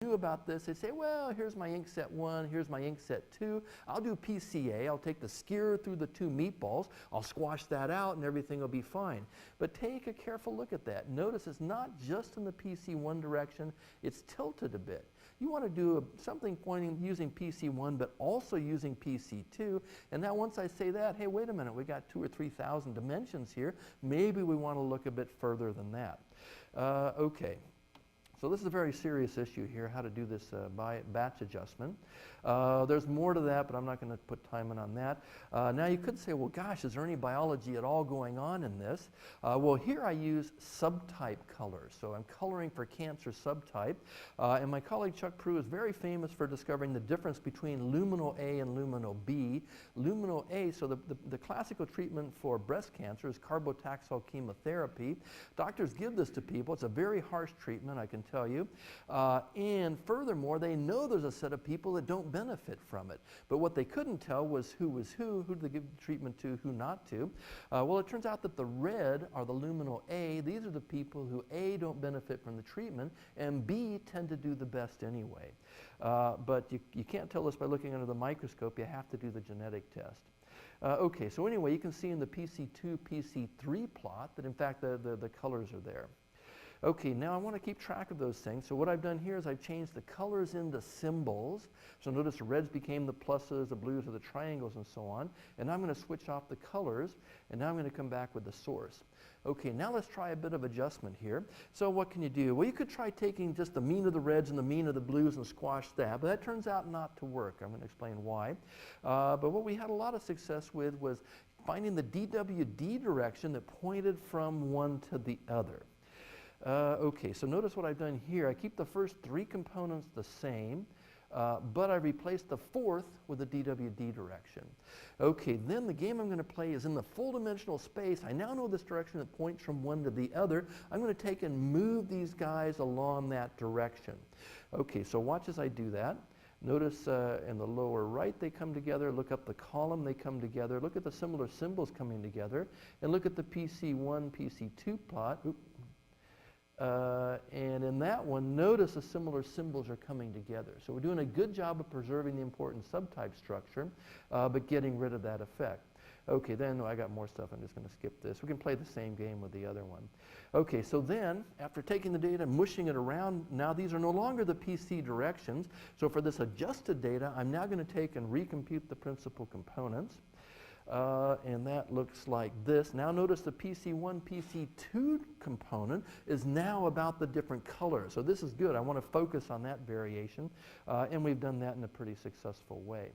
knew about this, they'd say, well, here's my ink set 1, here's my ink set 2. I'll do PCA. I'll take the skewer through the 2 meatballs. I'll squash that out and everything will be fine. But take a careful look at that. Notice it's not just in the PC1 direction. It's tilted a bit. You want to do something pointing using PC1 but also using PC2. And now once I say that, hey, wait a minute, we got 2,000 or 3,000 dimensions here. Maybe we want to look a bit further than that. Okay. So this is a very serious issue here, how to do this batch adjustment. There's more to that, but I'm not going to put time in on that. Now you could say, well, gosh, is there any biology at all going on in this? Well, here I use subtype colors. So I'm coloring for cancer subtype. And my colleague Chuck Prue is very famous for discovering the difference between luminal A and luminal B. Luminal A, so the classical treatment for breast cancer is carbotaxol chemotherapy. Doctors give this to people. It's a very harsh treatment, I can tell you. And furthermore, they know there's a set of people that don't benefit from it. But what they couldn't tell was who did they give treatment to, who not to. Well, it turns out that the red are the luminal A. These are the people who A, don't benefit from the treatment, and B, tend to do the best anyway. But you can't tell this by looking under the microscope. You have to do the genetic test. Okay, so anyway, you can see in the PC2, PC3 plot that in fact the colors are there. Okay, now I want to keep track of those things. So what I've done here is I've changed the colors into symbols. So notice the reds became the pluses, the blues are the triangles, and so on. And now I'm going to switch off the colors, and now I'm going to come back with the source. Okay, now let's try a bit of adjustment here. So what can you do? Well, you could try taking just the mean of the reds and the mean of the blues and squash that, but that turns out not to work. I'm going to explain why. But what we had a lot of success with was finding the DWD direction that pointed from one to the other. Okay, so notice what I've done here. I keep the first 3 components the same, but I replaced the 4th with the DWD direction. Okay, then the game I'm going to play is in the full dimensional space. I now know this direction that points from one to the other. I'm going to take and move these guys along that direction. Okay, so watch as I do that. Notice in the lower right they come together. Look up the column, they come together. Look at the similar symbols coming together. And look at the PC1, PC2 plot. Oops. And in that one, notice the similar symbols are coming together. So we're doing a good job of preserving the important subtype structure, but getting rid of that effect. Okay, then I got more stuff. I'm just going to skip this. We can play the same game with the other one. Okay, so then, after taking the data, mushing it around, now these are no longer the PC directions. So for this adjusted data, I'm now going to take and recompute the principal components. And that looks like this. Now notice the PC1, PC2 component is now about the different colors. So this is good. I want to focus on that variation. And we've done that in a pretty successful way.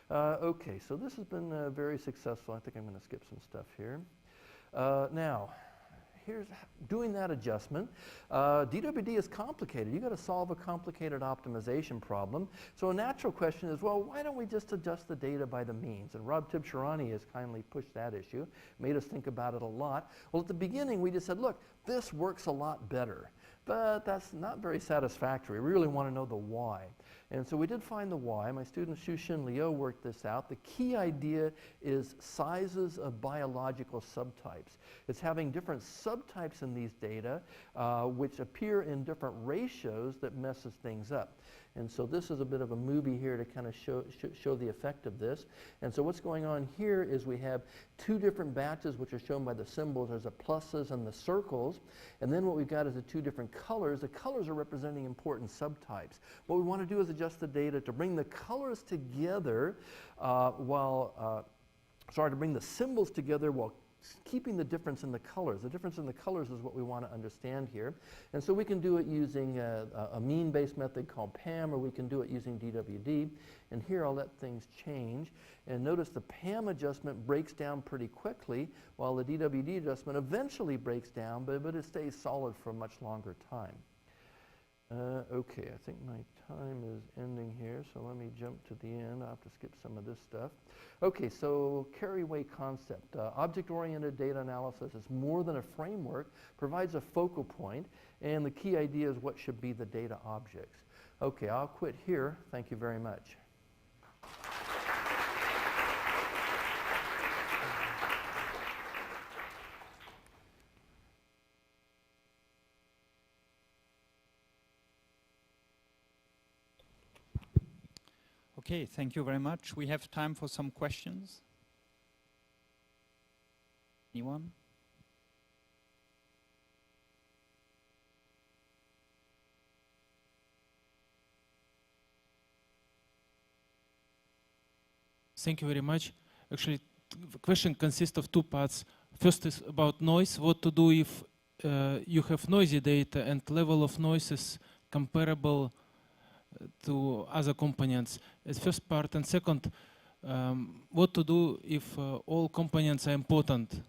Okay, so this has been very successful. I think I'm going to skip some stuff here. Now, here's doing that adjustment. DWD is complicated. You've got to solve a complicated optimization problem. So a natural question is, well, why don't we just adjust the data by the means? And Rob Tibshirani has kindly pushed that issue, made us think about it a lot. Well, at the beginning, we just said, look, this works a lot better. But that's not very satisfactory. We really want to know the why. And so we did find the why. My student Shu-Shin Liu worked this out. The key idea is sizes of biological subtypes. It's having different subtypes in these data which appear in different ratios that messes things up. And so this is a bit of a movie here to kind of show the effect of this. And so what's going on here is we have 2 different batches which are shown by the symbols. There's the pluses and the circles. And then what we've got is the 2 different colors. The colors are representing important subtypes. What we want to do is adjust the data to bring the colors together to bring the symbols together while keeping the difference in the colors. The difference in the colors is what we want to understand here. And so we can do it using a mean-based method called PAM, or we can do it using DWD. And here I'll let things change. And notice the PAM adjustment breaks down pretty quickly, while the DWD adjustment eventually breaks down, but it stays solid for a much longer time. Okay, I think my time is ending here, so let me jump to the end. I'll have to skip some of this stuff. Okay, so carry-away concept. Object-oriented data analysis is more than a framework, provides a focal point, and the key idea is what should be the data objects. Okay, I'll quit here. Thank you very much. Okay, thank you very much. We have time for some questions. Anyone? Thank you very much. Actually, the question consists of two parts. First is about noise, what to do if you have noisy data and level of noise is comparable to other components. As first part, and second, what to do if all components are important.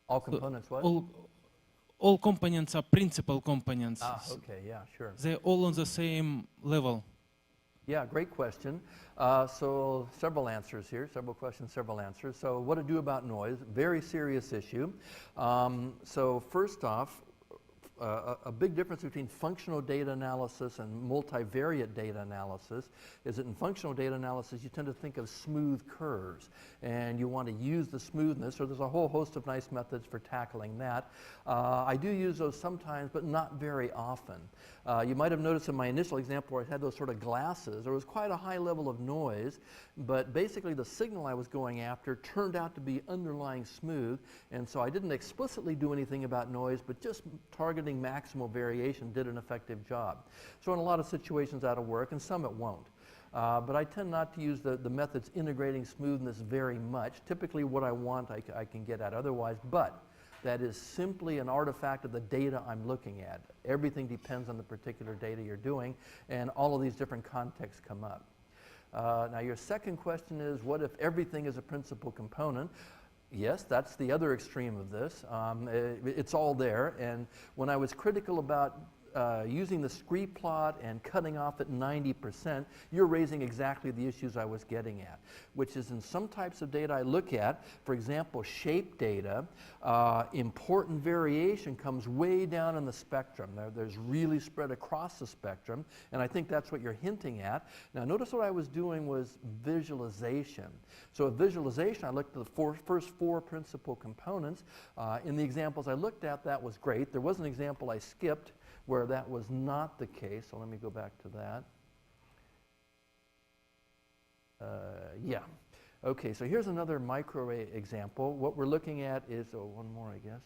All components what? All components are principal components. Okay, yeah, sure. They're all on the same level. Yeah, great question. So several answers here, several questions, several answers. So what to do about noise, very serious issue. So first off, a big difference between functional data analysis and multivariate data analysis is that in functional data analysis you tend to think of smooth curves and you want to use the smoothness, so there's a whole host of nice methods for tackling that. I do use those sometimes, but not very often. You might have noticed in my initial example where I had those sort of glasses, there was quite a high level of noise, but basically the signal I was going after turned out to be underlying smooth, and so I didn't explicitly do anything about noise, but just targeting maximal variation did an effective job. So in a lot of situations that'll work, and some it won't. But I tend not to use the methods integrating smoothness very much. Typically what I want I can get at otherwise, but that is simply an artifact of the data I'm looking at. Everything depends on the particular data you're doing, and all of these different contexts come up. Now your second question is, what if everything is a principal component? Yes, that's the other extreme of this. It's all there, and when I was critical about using the scree plot and cutting off at 90%, you're raising exactly the issues I was getting at, which is in some types of data I look at, for example, shape data, important variation comes way down in the spectrum. There's really spread across the spectrum, and I think that's what you're hinting at. Now notice what I was doing was visualization. So with visualization, I looked at the first four principal components. In the examples I looked at, that was great. There was an example I skipped where that was not the case, so let me go back to that. Yeah. Okay, so here's another microarray example. What we're looking at is, one more I guess.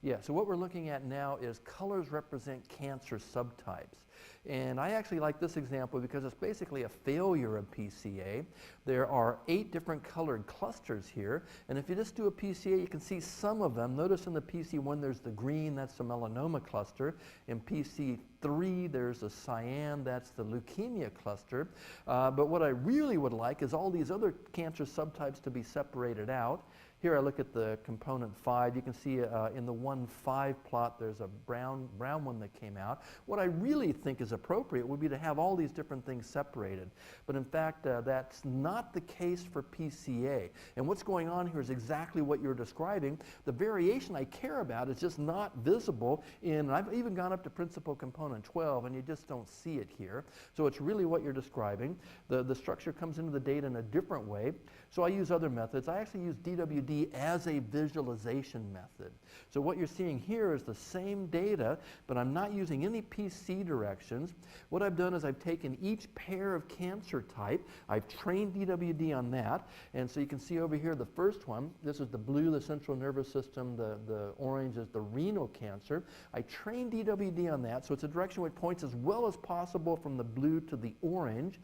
Yeah, so what we're looking at now is colors represent cancer subtypes. And I actually like this example because it's basically a failure of PCA. There are 8 different colored clusters here, and if you just do a PCA, you can see some of them. Notice in the PC1 there's the green, that's the melanoma cluster. In PC3 there's the cyan, that's the leukemia cluster. But what I really would like is all these other cancer subtypes to be separated out. Here I look at the component 5. You can see in the 1-5 plot there's a brown one that came out. What I really think is appropriate would be to have all these different things separated. But in fact, that's not the case for PCA. And what's going on here is exactly what you're describing. The variation I care about is just not visible in, I've even gone up to principal component 12, and you just don't see it here. So it's really what you're describing. The structure comes into the data in a different way. So I use other methods. I actually use DWD as a visualization method. So what you're seeing here is the same data, but I'm not using any PC directions. What I've done is I've taken each pair of cancer type, I've trained DWD on that, and so you can see over here the first one, this is the blue, the central nervous system, the orange is the renal cancer. I trained DWD on that, so it's a direction which points as well as possible from the blue to the orange.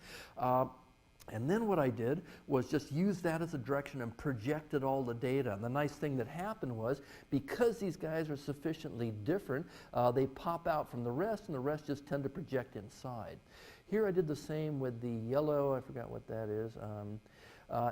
And then what I did was just use that as a direction and projected all the data. And the nice thing that happened was, because these guys are sufficiently different, they pop out from the rest, and the rest just tend to project inside. Here I did the same with the yellow, I forgot what that is,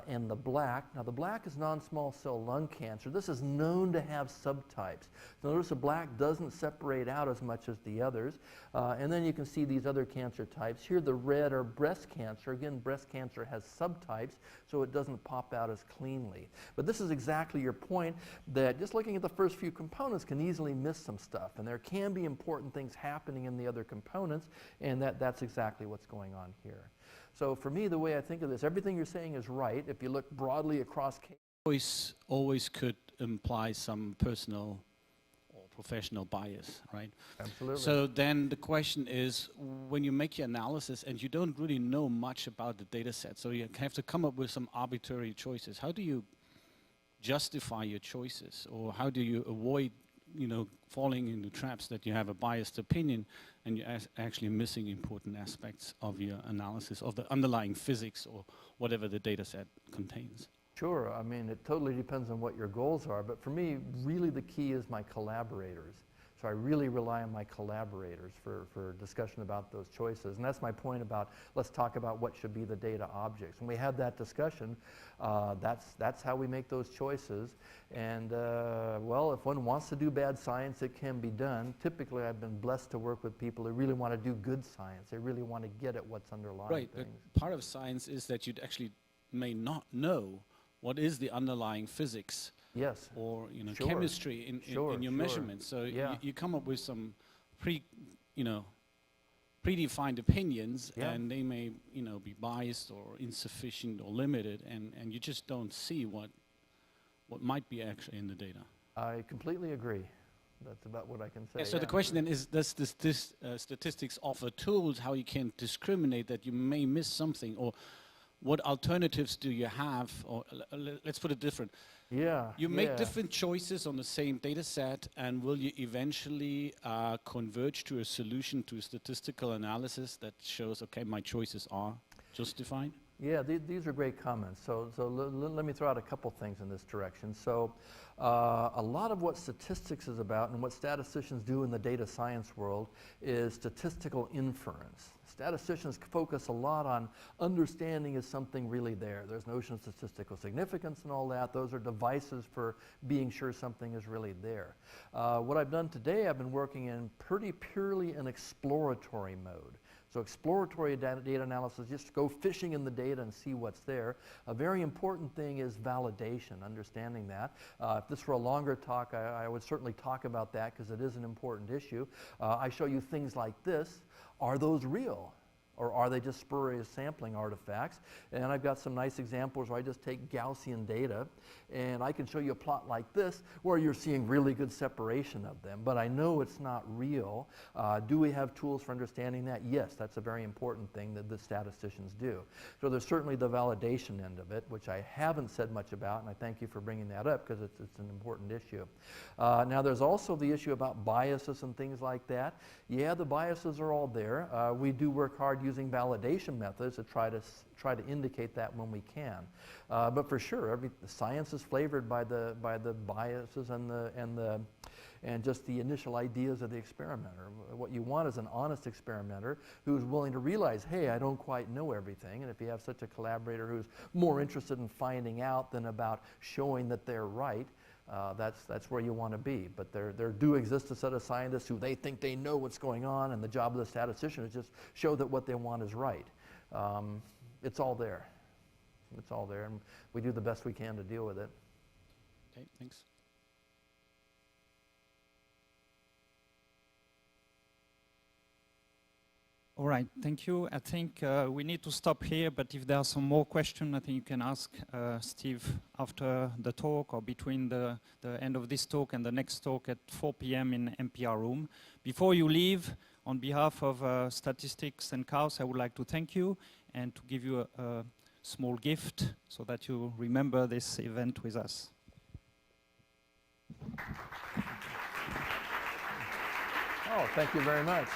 and the black. Now the black is non-small cell lung cancer. This is known to have subtypes. So notice the black doesn't separate out as much as the others. And then you can see these other cancer types. Here the red are breast cancer. Again, breast cancer has subtypes, so it doesn't pop out as cleanly. But this is exactly your point, that just looking at the first few components can easily miss some stuff. And there can be important things happening in the other components, and that's exactly what's going on here. So for me, the way I think of this, everything you're saying is right. If you look broadly across Always could imply some personal or professional bias, right? Absolutely. So then the question is, when you make your analysis and you don't really know much about the data set, so you have to come up with some arbitrary choices. How do you justify your choices, or how do you avoid, falling into traps that you have a biased opinion and you're actually missing important aspects of your analysis of the underlying physics or whatever the data set contains? Sure. I mean, it totally depends on what your goals are. But for me, really the key is my collaborators. So I really rely on my collaborators for discussion about those choices. And that's my point about, let's talk about what should be the data objects. When we have that discussion, that's how we make those choices. And well, if one wants to do bad science, it can be done. Typically, I've been blessed to work with people who really want to do good science. They really want to get at what's underlying Right, things. but part of science is that you actually may not know what is the underlying physics Yes. or Sure. chemistry in Sure, your sure. measurements. So Yeah. you come up with some predefined opinions, Yeah. and they may be biased or insufficient or limited, and you just don't see what might be actually in the data. I completely agree. That's about what I can say. Yeah, so the yeah. question then is, does this statistics offer tools how you can discriminate that you may miss something, or what alternatives do you have? Or let's put it different. Yeah. You make yeah. different choices on the same data set, and will you eventually converge to a solution, to a statistical analysis that shows, okay, my choices are justified? Yeah, these are great comments. So let me throw out a couple things in this direction. So a lot of what statistics is about and what statisticians do in the data science world is statistical inference. Statisticians focus a lot on understanding is something really there. There's notion of statistical significance and all that. Those are devices for being sure something is really there. What I've done today, I've been working in pretty purely an exploratory mode. So exploratory data analysis, just go fishing in the data and see what's there. A very important thing is validation, understanding that. If this were a longer talk, I would certainly talk about that because it is an important issue. I show you things like this. Are those real? Or are they just spurious sampling artifacts? And I've got some nice examples where I just take Gaussian data, and I can show you a plot like this where you're seeing really good separation of them, but I know it's not real. Do we have tools for understanding that? Yes, that's a very important thing that the statisticians do. So there's certainly the validation end of it, which I haven't said much about, and I thank you for bringing that up because it's an important issue. Now there's also the issue about biases and things like that. Yeah, the biases are all there. We do work hard using validation methods to try to indicate that when we can. But for sure, the science is flavored by the biases and just the initial ideas of the experimenter. What you want is an honest experimenter who's willing to realize, hey, I don't quite know everything. And if you have such a collaborator who's more interested in finding out than about showing that they're right, that's where you want to be. But there do exist a set of scientists who they think they know what's going on, and the job of the statistician is just show that what they want is right. It's all there. It's all there, and we do the best we can to deal with it. Okay, thanks. All right, thank you. I think we need to stop here, but if there are some more questions, I think you can ask Steve after the talk or between the end of this talk and the next talk at 4 p.m. in MPR room. Before you leave, on behalf of Statistics and Chaos, I would like to thank you and to give you a small gift so that you remember this event with us. Oh, thank you very much.